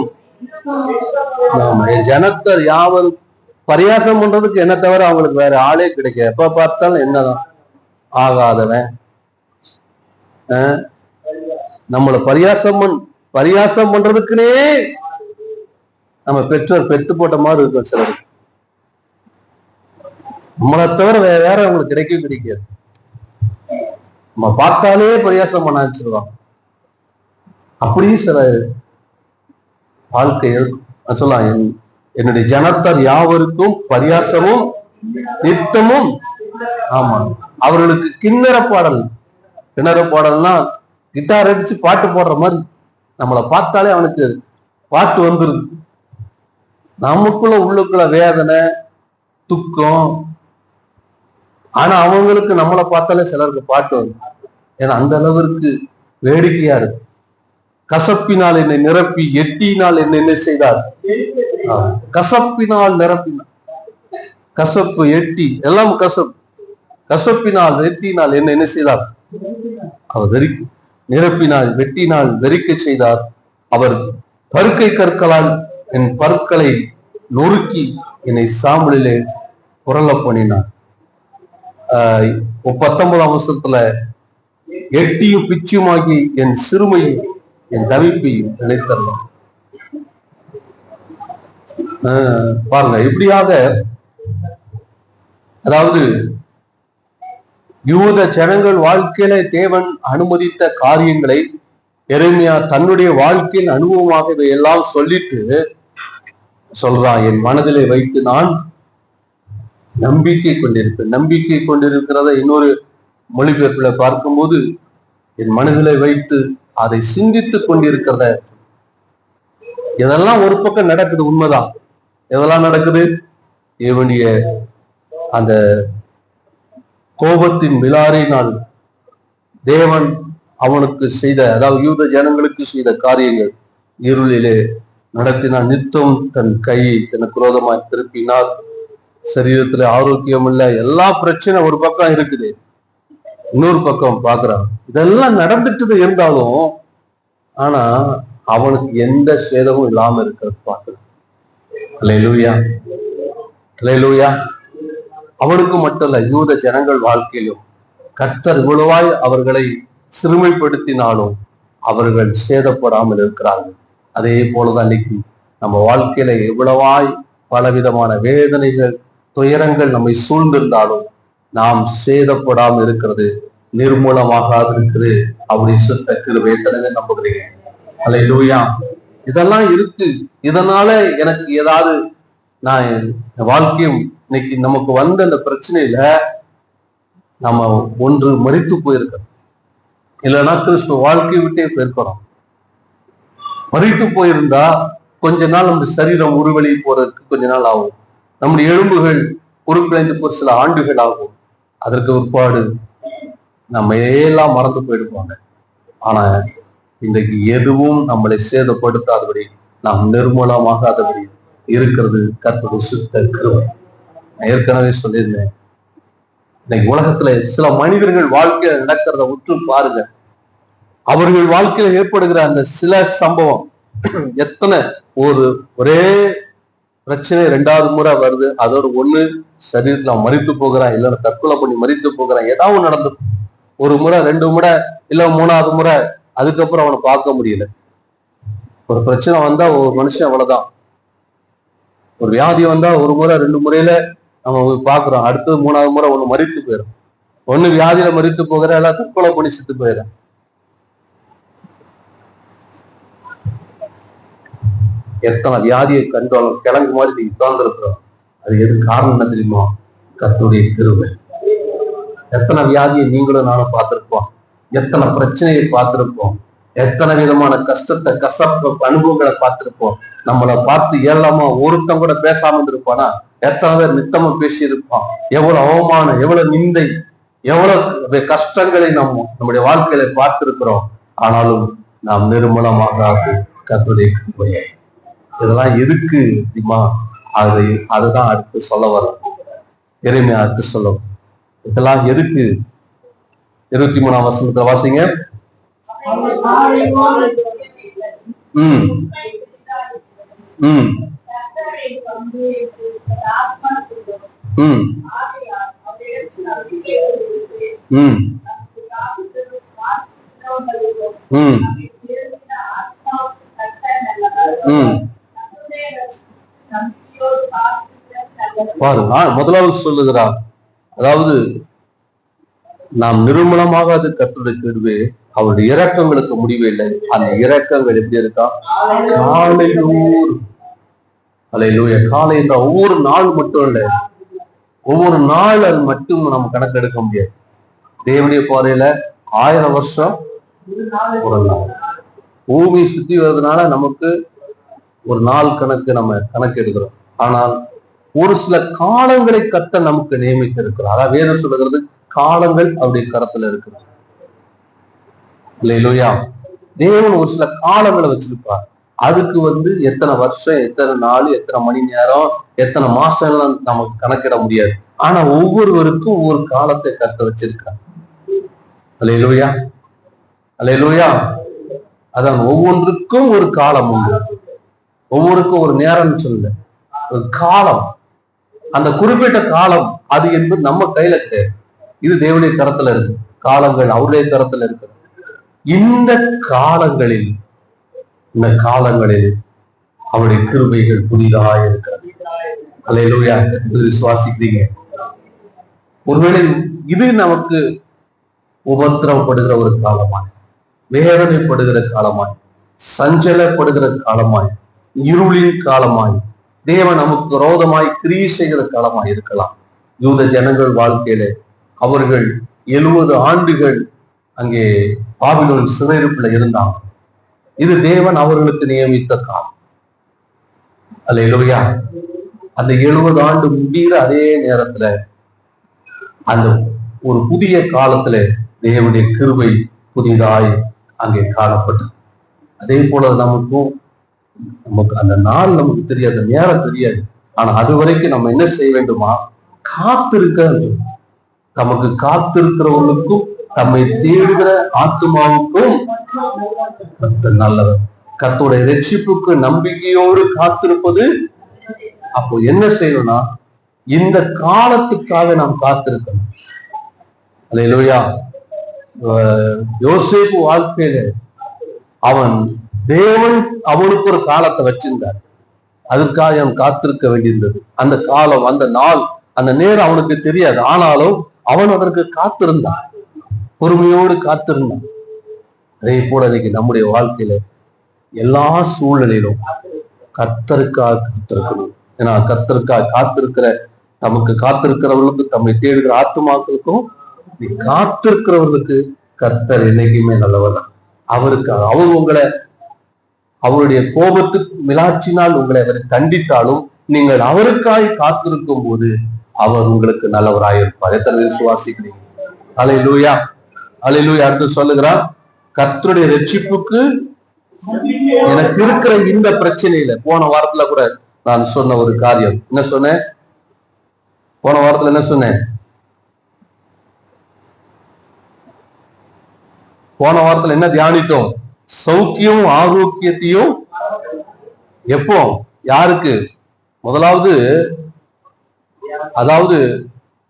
என் ஜனத்தார் யாவரும் பரியாசம் பண்றதுக்கு என்ன தவிர அவங்களுக்கு வேற ஆளே கிடைக்க. எப்ப பார்த்தாலும் என்னதான் ஆகாதவன், நம்மளை பரியாசம் பண்றதுக்குனே நம்ம பெற்றோர் பெத்து போட்ட மாதிரி இருக்கும் சிலருக்கு. நம்மளை தவிர வேற அவங்களுக்கு கிடைக்காது. நம்ம பார்த்தாலே பரியாசம் பண்ண ஆரம்பிச்சிருவாங்க. அப்படியும் சில வாழ்க்கை சொல்லலாம். என்னுடைய ஜனத்தார் யாவருக்கும் பரியாசமும் நித்தமும். ஆமா, அவர்களுக்கு கிண்ணற பாடல்னா கிட்டார் அடிச்சு பாட்டு போடுற மாதிரி. நம்மளை பார்த்தாலே அவனுக்கு பாட்டு வந்துருது. நமக்குள்ள உள்ளுக்குள்ள வேதனை துக்கம். ஆனா அவங்களுக்கு நம்மளை பார்த்தாலே சிலருக்கு பாட்டு வருது. ஏன்னா அந்த அளவிற்கு வேடிக்கையா இருக்கு. கசப்பினால் என்னை நிரப்பி எட்டினால் என்ன செய்தார்? கசப்பினால் நிரப்பினார். கசப்பு எட்டி எல்லாம் கசப்பினால் எட்டினால் என்ன செய்தார்? அவர் நிரப்பினால் வெட்டினால் வெறிக்க செய்தார். அவர் பருக்கை கற்களால் என் பற்களை நொறுக்கி என்னை சாம்பலிலே புரள பண்ணினார். 19ஆம் வருஷத்துல எட்டியும் பிச்சுமாகி என் சிறுமையும் என் தவிப்பையும் நினைத்தரலாம். பாருங்க, இப்படியாக அதாவது யூத ஜனங்கள் வாழ்க்கையில தேவன் அனுமதித்த காரியங்களை எரேமியா தன்னுடைய வாழ்க்கையின் அனுபவமாக இதையெல்லாம் சொல்லிட்டு சொல்றான். என் மனதிலே வைத்து நான் நம்பிக்கை கொண்டிருக்கிறத இன்னொரு மொழிபெயர்ப்புல பார்க்கும்போது என் மனதிலே வைத்து அதை சிந்தித்துக் கொண்டிருக்கிறத. இதெல்லாம் ஒரு பக்கம் நடக்குது, உண்மைதான். எதெல்லாம் நடக்குது? இவனுடைய அந்த கோபத்தின் மிலாறினால் தேவன் அவனுக்கு செய்த, அதாவது யூத ஜனங்களுக்கு செய்த காரியங்கள் இருளிலே நடத்தினார். நித்தம் தன் கையை தனக்கு குரோதமாய் திருப்பினார். சரீரத்துல ஆரோக்கியம் இல்லை, எல்லா பிரச்சனை ஒரு பக்கம் இருக்குது, இன்னொரு பக்கம் பாக்குறான். இதெல்லாம் நடந்துட்டு இருந்தாலும் ஆனா அவனுக்கு எந்த சேதமும் இல்லாம இருக்கிறது பார்க்கலாம். அல்லேலூயா, அல்லேலூயா. அவனுக்கு மட்டும் இல்ல, யூத ஜனங்கள் வாழ்க்கையிலும் கர்த்தர் இவ்வளவாய் அவர்களை சிறுமைப்படுத்தினாலும் அவர்கள் சேதப்படாமல் இருக்கிறார்கள். அதே போலதான் இன்னைக்கு நம்ம வாழ்க்கையில எவ்வளவாய் பலவிதமான வேதனைகள் துயரங்கள் நம்மை சூழ்ந்திருந்தாலும் நாம் சேதப்படாமல் இருக்கிறது, நிர்மூலமாக இருக்குது அவருடைய சுத்த கிருபை. எத்தனை நம்புகிறீங்க? அல்லேலூயா. இதெல்லாம் இருக்கு. இதனால எனக்கு ஏதாவது நான் வாழ்க்கையும் இன்னைக்கு நமக்கு வந்த அந்த பிரச்சனையில நம்ம ஒன்று மரித்து போயிருக்கோம், இல்லைன்னா கிறிஸ்துவ வாழ்க்கையை விட்டே போயிருக்கிறோம். மரித்து போயிருந்தா கொஞ்ச நாள் நம்ம சரீரம் உருவெளி போறதுக்கு கொஞ்ச நாள் ஆகும். நம்முடைய எலும்புகள் உருக்குலைந்து போற சில ஆண்டுகள் ஆகும். அதற்கு ஒருபாடு நம்ம எல்லாம் மறந்து போயிடுவாங்க. ஆனா இன்றைக்கு எதுவும் நம்மளை சேதப்படுத்தாதபடி நாம் நிர்மூலமாகாதபடி இருக்கிறது கர்த்தருடைய சுத்த கிருபை. நான் ஏற்கனவே சொல்லியிருந்தேன், இன்னைக்கு உலகத்துல சில மனிதர்கள் வாழ்க்கையில நடக்கிறத உற்று பாருங்க. அவர்கள் வாழ்க்கையில ஏற்படுகிற அந்த சில சம்பவம் எத்தனை, ஒரே பிரச்சனை 2வது முறை வருது. அதோட ஒண்ணு சரீரத்துல மரித்து போகிறான், இல்லைன்னா தற்கொலை பண்ணி மரித்து போகிறான், ஏதாவது நடந்து. ஒரு முறை 2 முறை இல்ல 3வது முறை, அதுக்கப்புறம் அவனை பார்க்க முடியல. ஒரு பிரச்சனை வந்தா ஒரு மனுஷன் அவ்வளவுதான். ஒரு வியாதி வந்தா ஒரு முறை 2 முறையில நம்ம பாக்குறோம், அடுத்தது 3வது முறை ஒண்ணு மரித்து போயிடும். ஒண்ணு வியாதியில மரித்து போகிற, எல்லாம் தற்கொலை பண்ணி செத்து போயிடும். எத்தனை வியாதியை கண்டாலும் கிழங்கு மாதிரி நீங்க உட்கார்ந்து இருக்கிறோம். அது எது காரணம் என்ன தெரியுமா? கர்த்தருடைய கிருபை. எத்தனை வியாதியை நீங்களும் நானும் பார்த்திருப்போம், எத்தனை பிரச்சனையை பார்த்திருப்போம், எத்தனை விதமான கஷ்டத்தை கசப்பு அனுபவங்களை பார்த்திருப்போம். நம்மளை பார்த்து ஏழாம ஒருத்தம் கூட பேசாம இருந்திருப்பானா? எத்தனை பேர் நித்தமும் பேசி இருப்பான். எவ்வளவு அவமானம், எவ்வளவு நிந்தை, எவ்வளவு கஷ்டங்களை நம்முடைய வாழ்க்கையில பார்த்திருக்கிறோம். ஆனாலும் நாம் நிர்மூலமாகாது கர்த்தருடைய கிருபையை. இதெல்லாம் எதுக்கு தெரியுமா? அதுதான் அடுத்து சொல்ல வரும். எரேமியா அடுத்து சொல்லும். இதெல்லாம் எதுக்கு? 23ஆம் வசனத்தை வாசிங்க. பாருங்க, முதலாவது சொல்லுகிறார், அதாவது நாம் நிர்மூலமாகாது கர்த்தருடைய கிருபை, அவருடைய இரக்கங்களுக்கு முடிவே இல்லை. அந்த இரக்கங்கள் எப்படி இருக்கா? காலையூர் அல்லேலூயா. காலை என்ற ஒவ்வொரு நாள் மட்டும் இல்லை, ஒவ்வொரு நாள் அது மட்டும் நம்ம கணக்கெடுக்க முடியாது. தேவனுடைய பாதையில 1000 வருஷம் ஒரு நாள். பூமி சுத்தி வர்றதுனால நமக்கு ஒரு நாள் கணக்கு நம்ம கணக்கெடுக்கிறோம். ஆனால் ஒரு சில காலங்களை கர்த்தர் நமக்கு நியமித்திருக்கிறார். அதாவது வேதம் சொல்லுகிறது, காலங்கள் அவருடைய கரத்துல இருக்கிறார். அல்லேலூயா. தேவன் ஒரு சில காலங்களை வச்சிருப்பார். அதுக்கு எத்தனை வருஷம், எத்தனை நாள், எத்தனை மணி நேரம், எத்தனை மாசம்லாம் நமக்கு கணக்கிட முடியாது. ஆனா ஒவ்வொருவருக்கும் ஒவ்வொரு காலத்தை கர்த்தர் வச்சிருக்கார். அல்லேலூயா, அல்லேலூயா. அதான் ஒவ்வொன்றுக்கும் ஒரு காலம் உண்டு. ஒவ்வொருக்கும் ஒரு நேரம் சொல்ல, ஒரு காலம். அந்த குறிப்பிட்ட காலம் அது என்பது நம்ம கையில கிடையாது. இது தேவனுடைய கரத்துல இருக்கு. காலங்கள் அவருடைய கரத்துல இருக்கு. இந்த காலங்களில் அவருடைய கிருபைகள் புதிதாக இருக்கிறது. அல்லேலூயா. விசுவாசிக்கிறீங்க? ஒருவேளை இது நமக்கு உபத்திரவப்படுகிற ஒரு காலமாய், வேதனைப்படுகிற காலமாய், சஞ்சலப்படுகிற காலமாய், இருளின் காலமாய், தேவன் நமக்கு விரோதமாய் கிரியை செய்கிற காலமாய் இருக்கலாம். யூத ஜனங்கள் வாழ்க்கையில அவர்கள் 70 ஆண்டுகள் அங்கே பாபிலோன் சிறையிருப்புல இருந்தாங்க. இது தேவன் அவர்களுக்கு நியமித்த காலம். அல்லேலூயா. அந்த 70 ஆண்டு முடிகிற அதே நேரத்துல அந்த ஒரு புதிய காலத்துல தேவனுடைய கிருபை புதிதாய் அங்கே காணப்பட்டது. அதே போல நமக்கு அந்த நாள் நமக்கு தெரியாது, நேரம் தெரியாது. ஆனா அது வரைக்கும் நம்ம என்ன செய்ய வேண்டுமா? காத்திருக்க. தமக்கு காத்திருக்கிறவர்களுக்கும் தம்மை தேடுகிற ஆத்துமாவுக்கும் நல்லவர். கர்த்தருடைய ரட்சிப்புக்கு நம்பிக்கையோடு காத்திருப்பது. அப்போ என்ன செய்யணும்னா, இந்த காலத்துக்காக நாம் காத்திருக்கணும். அல்லேலூயா. யோசேப்பு வாழ்க்கையில தேவன் அவனுக்கு ஒரு காலத்தை வச்சிருந்தார். அதற்காக அவன் காத்திருக்க வேண்டியிருந்தது. அந்த காலம், அந்த நாள், அந்த நேரம் அவனுக்கு தெரியாது. ஆனாலும் அவன் அதற்கு காத்திருந்தான், பொறுமையோடு காத்திருந்தான். அதே போல இன்னைக்கு நம்முடைய வாழ்க்கையில எல்லா சூழ்நிலையிலும் கர்த்தருக்காக காத்திருக்கணும். ஏன்னா கர்த்தருக்காக காத்திருக்கிற, நமக்கு காத்திருக்கிறவர்களுக்கு, தம்மை தேடுகிற ஆத்துமாக்களுக்கும் காத்திருக்கிறவர்களுக்கு கர்த்தர் என்னைக்குமே நல்லவர் தான். அவருக்காக அவர் உங்களை அவருடைய கோபத்துக்கு மிலாட்சினால் உங்களை அவர் கண்டித்தாலும் நீங்கள் அவருக்காய் காத்திருக்கும் போது அவர் உங்களுக்கு நல்லவராயிருப்பார். எத்தனை விசுவாசிக்கிறீங்க? அல்லேலூயா, அல்லேலூயா. அடுத்து சொல்லுகிறார், கர்த்தருடைய ரட்சிப்புக்கு எனக்கு இருக்கிற இந்த பிரச்சனையில, போன வாரத்துல கூட நான் சொன்ன ஒரு காரியம் என்ன சொன்னேன்? போன வாரத்துல என்ன சொன்னேன்? போன வாரத்துல என்ன தியானித்தோம்? சௌக்கியம் ஆரோக்கியத்தையும். எப்போ? யாருக்கு? முதலாவது, அதாவது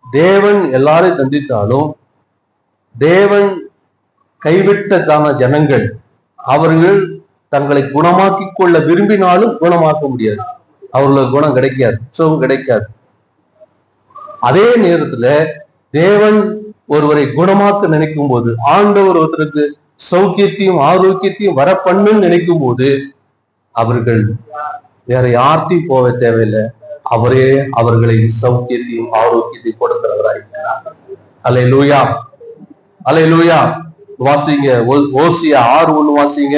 தேவன் எல்லாரையும் தண்டித்தாலும் தேவன் கைவிட்டதான ஜனங்கள், அவர்கள் தங்களை குணமாக்கி கொள்ள விரும்பினாலும் குணமாக்க முடியாது. அவர்களுக்கு குணம் கிடைக்காது, சுகம் கிடைக்காது. அதே நேரத்துல தேவன் ஒருவரை குணமாக்க நினைக்கும் போது, ஆண்டவர் ஒருத்தருக்கு சௌக்கியத்தையும் ஆரோக்கியத்தையும் வர பண்ணுன்னு நினைக்கும் போது அவர்கள் வேற யார்த்தையும் போக தேவையில்லை. அவரே அவர்களை சௌக்கியத்தையும் ஆரோக்கியத்தையும் கொடுக்கிறவராய். அல்லேலூயா, அல்லேலூயா. வாசிங்க ஓசியா 6:1 வாசிங்க.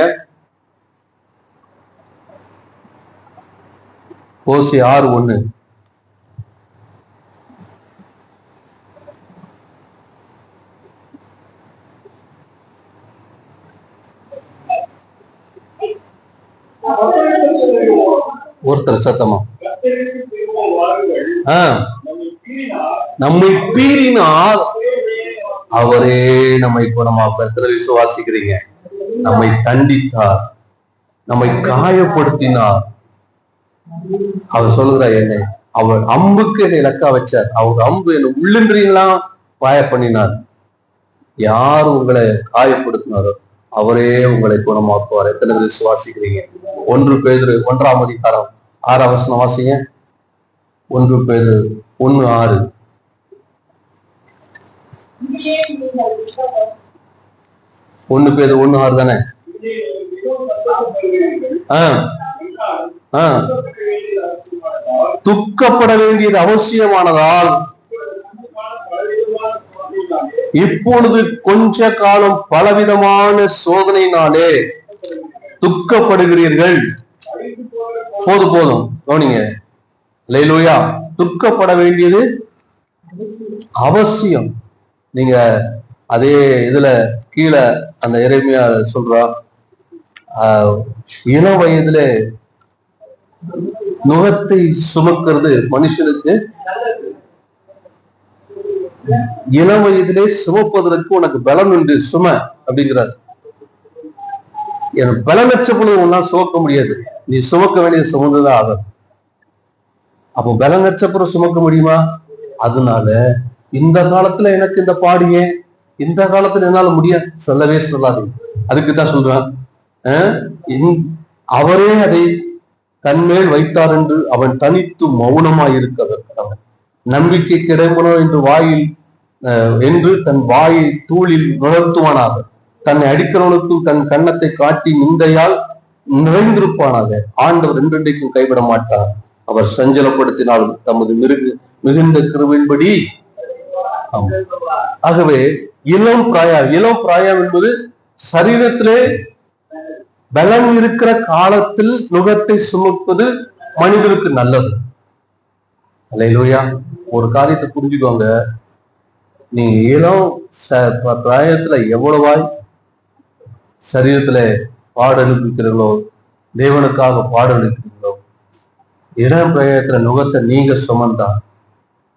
ஓசியா 6:1. ஒருத்தர் சத்தமா நம்மை பீறினால் அவரே நம்மை குணமாக்க. விசுவாசிக்கிறீங்க? நம்மை தண்டித்தார், நம்மை காயப்படுத்தினார். அவர் சொல்லுகிறார், என்னை அவர் அம்புக்கு என்னை இலக்கா வச்சார். அவர் அம்பு என்னை உள்ளின்றீங்களாம் காய பண்ணினார். யார் உங்களை காயப்படுத்தினாரோ அவரே உங்களை குணமாக்குவார். எத்தனை பேர் விசுவாசிக்கிறீங்க? 1 பேதுரு 1ஆம் அதிகாரம் 6ஆம் வசனம் வாசிங்க. 1 பேதுரு 1:6. 1 பேதுரு 1:6 தானே? துக்கப்பட வேண்டியது அவசியமானதால் இப்பொழுது கொஞ்ச காலம் பலவிதமான சோதனையினாலே துக்கப்படுகிறீர்கள். போதும் கவனிங்க. அல்லேலூயா. துக்கப்பட வேண்டியது அவசியம். நீங்க அதே இதுல கீழே அந்த எரேமியா சொல்றா, இள வயதுல நுகத்தை சுமக்கிறது மனுஷனுக்கு, இளம் வயதிலே சுமப்பதற்கு உனக்கு பலம் உண்டு, சும அப்படிங்கிறார். எனக்கு பலமற்ற பொழுது ஒன்னா சுமக்க முடியாது. நீ சுமக்க வேண்டிய சுமந்துதான் ஆகும். அப்போ பலமற்றப்புறம் சுமக்க முடியுமா? அதனால இந்த காலத்துல எனக்கு இந்த பாடியே, இந்த காலத்துல என்னால முடியாது சொல்லவே சொல்லாது. அதுக்குதான் சொல்றான், அவரே அதை தன்மேல் வைத்தார் என்று அவன் தனித்து மௌனமாய் இருக்கிறவன். நம்பிக்கை கிடைமனோ என்று வாயில் என்று தன் வாயை தூளில் நுழைத்துவானாக. தன்னை அடிக்கிறவனுக்கும் தன் கன்னத்தை காட்டி நிந்தையால் நிறைந்திருப்பானாக. ஆண்டவர் என்றென்றைக்கும் கைவிட மாட்டார். அவர் சஞ்சலப்படுத்தினாலும் தமது மிகுந்த கிருபையின்படி. ஆகவே இளம் பிராயம் என்பது சரீரத்திலே பலம் இருக்கிற காலத்தில் நுகத்தை சுமப்பது மனிதருக்கு நல்லது. அல்லேலூயா. ஒரு காரியத்தை புரிஞ்சுக்கோங்க, நீ இளம் பிராயத்துல எவ்வளவாய் சரீரத்துல பாடலுக்கிறீர்களோ, தேவனுக்காக பாடலுக்கிறீர்களோ, இளம் பிராயத்துல நுகத்தை நீங்க சுமந்தா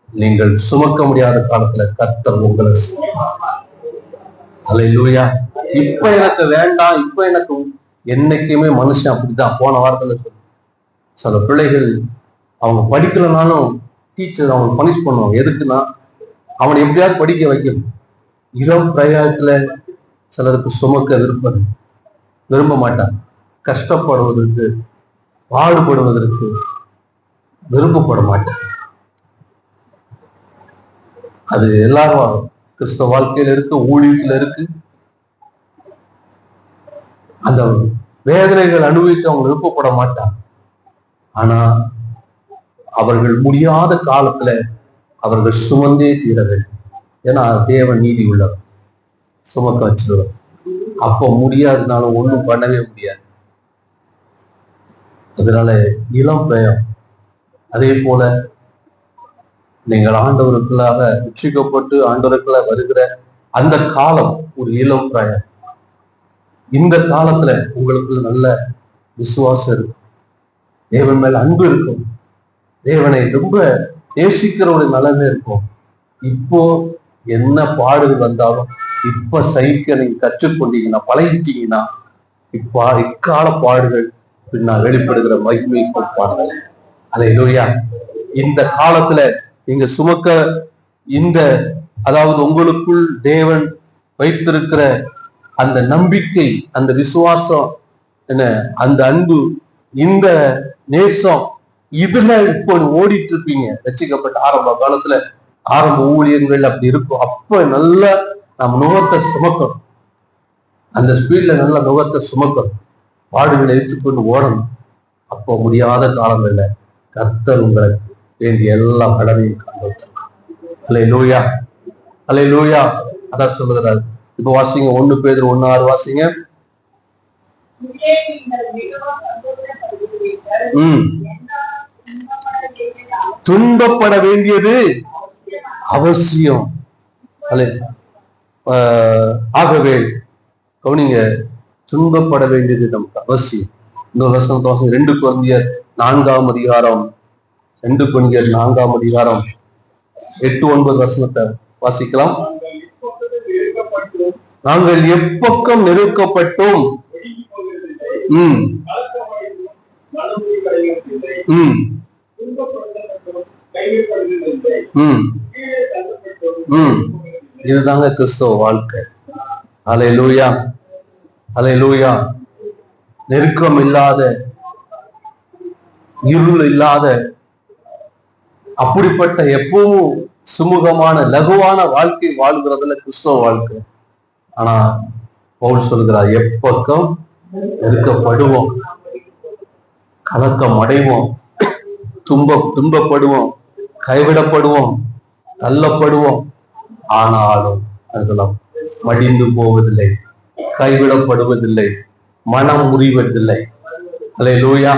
நீங்கள் சுமக்க முடியாத காலத்துல கர்த்தர் உங்களை. அல்லேலூயா. இப்ப எனக்கு வேண்டாம், இப்ப எனக்கு என்னைக்குமே மனுஷன் அப்படிதான். போன வாரத்துல சில பிள்ளைகள் அவங்க படிக்கலனாலும் டீச்சர் அவங்க பனிஷ் பண்ணுவாங்க. எதுக்குன்னா அவனை எப்படியாவது படிக்க வைக்கணும். இளம் பிரயாணத்துல சிலருக்கு சுமக்க விரும்ப மாட்டாங்க. கஷ்டப்படுவதற்கு பாடுபடுவதற்கு விரும்பப்பட மாட்டாங்க. அது எல்லாரும் கிறிஸ்தவ வாழ்க்கையில இருக்கு, ஊழியத்துல இருக்கு. அந்த வேதனைகள் அனுபவிக்க அவங்க விருப்பப்பட மாட்டாங்க. ஆனா அவர்கள் முடியாத காலத்துல அவர்கள் சுமந்தே தீர வேண்டும். ஏன்னா தேவன் நீதி உள்ளவர், சுமக்க வச்சிருவார். அப்போ முடியாதுனாலும் ஒண்ணும் பண்ணவே முடியாது. அதனால இளம் பிரயம். அதே போல நீங்கள் ஆண்டவருக்குள்ளாக ரட்சிக்கப்பட்டு ஆண்டவருக்குள்ள வருகிற அந்த காலம் ஒரு இளம் பிரயம். இந்த காலத்துல உங்களுக்கு நல்ல விசுவாசம் இருக்கும், தேவன் மேல அன்பு இருக்கும், தேவனை ரொம்ப நேசிக்கிற ஒரு நலமே இருக்கும். இப்போ என்ன பாடுகள் வந்தாலும் இப்ப சகிக்க நீங்க கற்றுக்கொண்டீங்கன்னா, பழகிட்டீங்கன்னா, இக்கால பாடுகள் பின்னால் வெளிப்படுகிற மகிமைக்கும் பாடுகள். அல்லேலூயா. இந்த காலத்துல நீங்க சுமக்க அதாவது உங்களுக்குள் தேவன் வைத்திருக்கிற அந்த நம்பிக்கை, அந்த விசுவாசம், என்ன அந்த அன்பு, இந்த நேசம், இதுல இப்போ ஓடிட்டு இருப்பீங்க. ரட்சிக்கப்பட்ட ஆரம்ப காலத்துல ஆரம்ப ஊழியங்கள் அப்படி இருக்கும். அப்ப நல்லா நம்ம நுகத்தை சுமக்கணும், அந்த ஸ்பீட்ல நல்லா நுகத்தை சுமக்கணும், பாடுகளை எடுத்துக்கொண்டு ஓடணும். அப்போ முடியாத காலங்கள்ல கர்த்தர் உங்களுக்கு வேண்டிய எல்லா கடனையும் காண்பித்தார். அல்லேலூயா, அல்லேலூயா. அதான் சொல்லுகிறார். இப்ப வாசிங்க 1 பேதுரு 1:6 வாசிங்க. துன்பப்பட வேண்டியது அவசியம். ஆகவே கவனிங்க, துன்பப்பட வேண்டியது நமக்கு அவசியம். இன்னொரு வசனத்தை 2 கொரிந்தியர் 4ஆம் அதிகாரம் 2 கொரிந்தியர் 4ஆம் அதிகாரம் 8-9 வசனத்தை வாசிக்கலாம். நாங்கள் எப்பக்கம் நெருக்கப்பட்டோம், இதுதாங்க கிறிஸ்தவ வாழ்க்கை. அல்லேலூயா, அல்லேலூயா. நெருக்கம் இல்லாத, இருள் இல்லாத, அப்படிப்பட்ட எப்பவும் சுமூகமான லகுவான வாழ்க்கை வாழ்கிறதுல கிறிஸ்தவ வாழ்க்கை. ஆனா பவுல் சொல்கிறார், எப்பக்கம் நெருக்கப்படுவோம், கலக்கம் அடைவோம், துன்பப்படுவோம், கைவிடப்படுவோம், தள்ளப்படுவோம். ஆனாலும் மடிந்து போவதில்லை, கைவிடப்படுவதில்லை, மனம் முறிவதில்லை. அல்லேலூயா.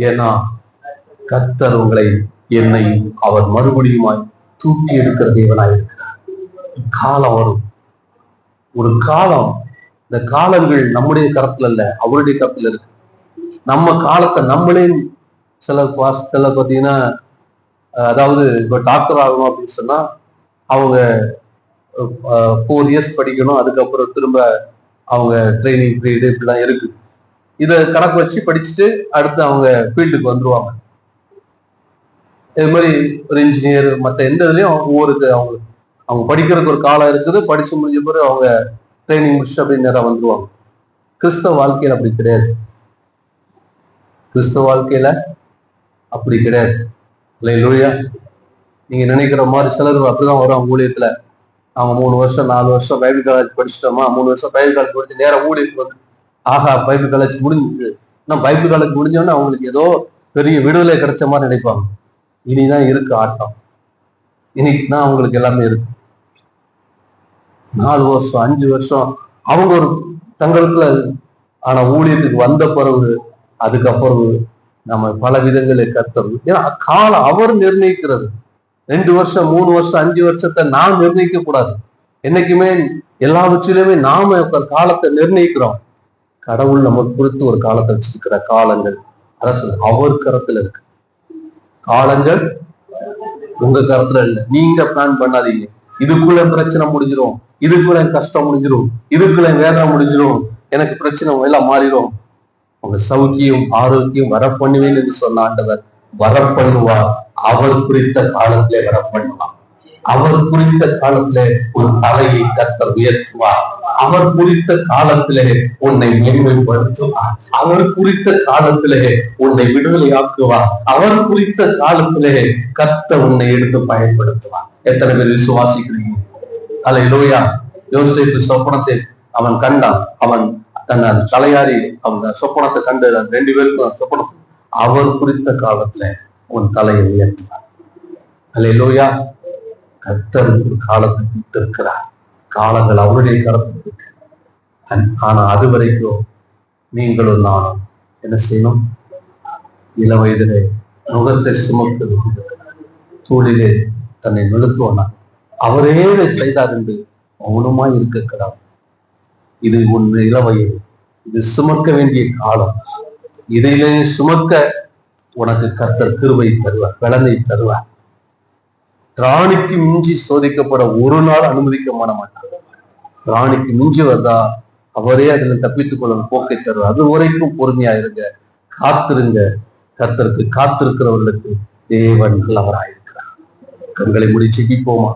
ஏன்னா கர்த்தர் உங்களை என்னையும் அவர் மறுபடியுமாய் தூக்கி எடுக்கிற தேவனாயிருக்கிறார். காலம் வரும், ஒரு காலம். இந்த காலங்கள் நம்முடைய கருத்துல இல்ல, அவருடைய கருத்துல இருக்கு. நம்ம காலத்தை நம்மளே சில பார்த்தீங்கன்னா, அதாவது இப்போ டாக்டர் ஆகணும் அப்படின்னு சொன்னா அவங்க 4 இயர்ஸ் படிக்கணும், அதுக்கப்புறம் திரும்ப அவங்க ட்ரைனிங் பீரியடு இப்படிலாம் இருக்கு. இதை கணக்கு வச்சு படிச்சுட்டு அடுத்து அவங்க ஃபீல்டுக்கு வந்துருவாங்க. இது மாதிரி ஒரு இன்ஜினியர் மற்ற எந்த இதுலயும் ஒவ்வொருக்கு அவங்க படிக்கிறதுக்கு ஒரு காலம் இருக்குது. படிச்சு முடிஞ்ச பிறகு அவங்க ட்ரைனிங் முடிச்சுட்டு அப்படி நேரம் வந்துருவாங்க. கிறிஸ்தவ வாழ்க்கையில அப்படி கிடையாது. கிறிஸ்தவ வாழ்க்கையில அப்படி கிடையாது. அல்லேலூயா. நீங்க நினைக்கிற மாதிரி சிலர் அப்படிதான் வரும் ஊழியத்துல. அவங்க 3 வருஷம் 4 வருஷம் பைபிள் காலேஜ் படிச்சுட்டோமா, 3 வருஷம் பைபிள் காலேஜ் படிச்சு நேரம் ஊழியத்துக்கு வந்து, ஆஹா பைபிள் காலேஜ் முடிஞ்சு. நான் பைபிள் காலேஜ் முடிஞ்சோன்னா அவங்களுக்கு ஏதோ பெரிய விடுதலை கிடைச்ச மாதிரி நினைப்பாங்க. இனிதான் இருக்கு ஆட்டம், இன்னைக்குதான் அவங்களுக்கு எல்லாமே இருக்கு. 4 வருஷம் 5 வருஷம் அவங்க ஒரு தங்களுக்குள்ள. ஆனா ஊழியத்துக்கு வந்த பிறகு அதுக்கப்புறம் நம்ம பல விதங்களை கத்தணும். ஏன்னா காலம் அவர் நிர்ணயிக்கிறது. 2 வருஷம் 3 வருஷம் 5 வருஷத்தை நாம் நிர்ணயிக்க கூடாது. என்னைக்குமே எல்லாவற்றிலுமே நாம காலத்தை நிர்ணயிக்கிறோம். கடவுள் நமக்கு குறித்து ஒரு காலத்தை வச்சிருக்கிற காலங்கள் அரசு அவர் கரத்துல இருக்கு. காலங்கள் உங்க கருத்துல இல்லை. நீங்க பிளான் பண்ணாதீங்க. இதுக்குள்ள பிரச்சனை முடிஞ்சிடும், இதுக்குள்ள கஷ்டம் முடிஞ்சிடும், இதுக்குள்ள வேதனை முடிஞ்சிடும், எனக்கு பிரச்சனை எல்லாம் மாறிடும். உங்க சௌக்கியம் ஆரோக்கியம் வர பண்ணுவேன் என்று சொன்ன ஆண்டவர் வர பண்ணுவார். அவர் குறித்த காலத்திலே வர பண்ணுவார். அவர் குறித்த காலத்திலே உன் தலையை கர்த்தர் உயர்த்துவார். அவர் குறித்த காலத்திலே உன்னை மேன்மைப்படுத்துவார். அவர் குறித்த காலத்திலே உன்னை விடுதலையாக்குவார். அவர் குறித்த காலத்திலே கர்த்தர் உன்னை எடுத்து பயன்படுத்துவார். எத்தனை பேர் விசுவாசிக்கிறீங்க? அல்லேலூயா. யோசேப்பு சொப்பனத்தை அவன் கண்டான். அவன் தன் தலையாரி அவன் சொப்பனத்தை கண்டு 2 பேருக்கும் சொப்பனத்தை அவர் குறித்த காலத்துல உன் தலையை உயர்த்துவார். அல்லேலூயா. கர்த்தர் ஒரு காலத்தை கொடுத்திருக்கிறார். காலங்கள் அவருடைய கருத்து. ஆனா அது வரைக்கும் நீங்களும் நானும் என்ன செய்யணும்? இள வயதிலே நுகத்தை சுமக்கு தூளிலே தன்னை நிறுத்துவானா அவரே செய்தார் என்று மௌனமாய் இருக்கக்கூடாது. இது உன் இள வயது, இது சுமக்க வேண்டிய காலம். இதிலே சுமக்க உனக்கு கர்த்தர் கிருபை தருவார், பலனை தருவார். ராணிக்கு மிஞ்சி சோதிக்கப்பட ஒரு நாள் அனுமதிக்க மாட்டார். ராணிக்கு மிஞ்சி வந்தா அவரே அதுல தப்பித்துக் கொள்ள போக்கை தருவார். அது வரைக்கும் பொறுமையா இருங்க, காத்திருங்க. கர்த்தருக்கு காத்திருக்கிறவர்களுக்கு தேவன் நல்லவராயிருக்கிறார். கண்களை முடிச்சு போமா.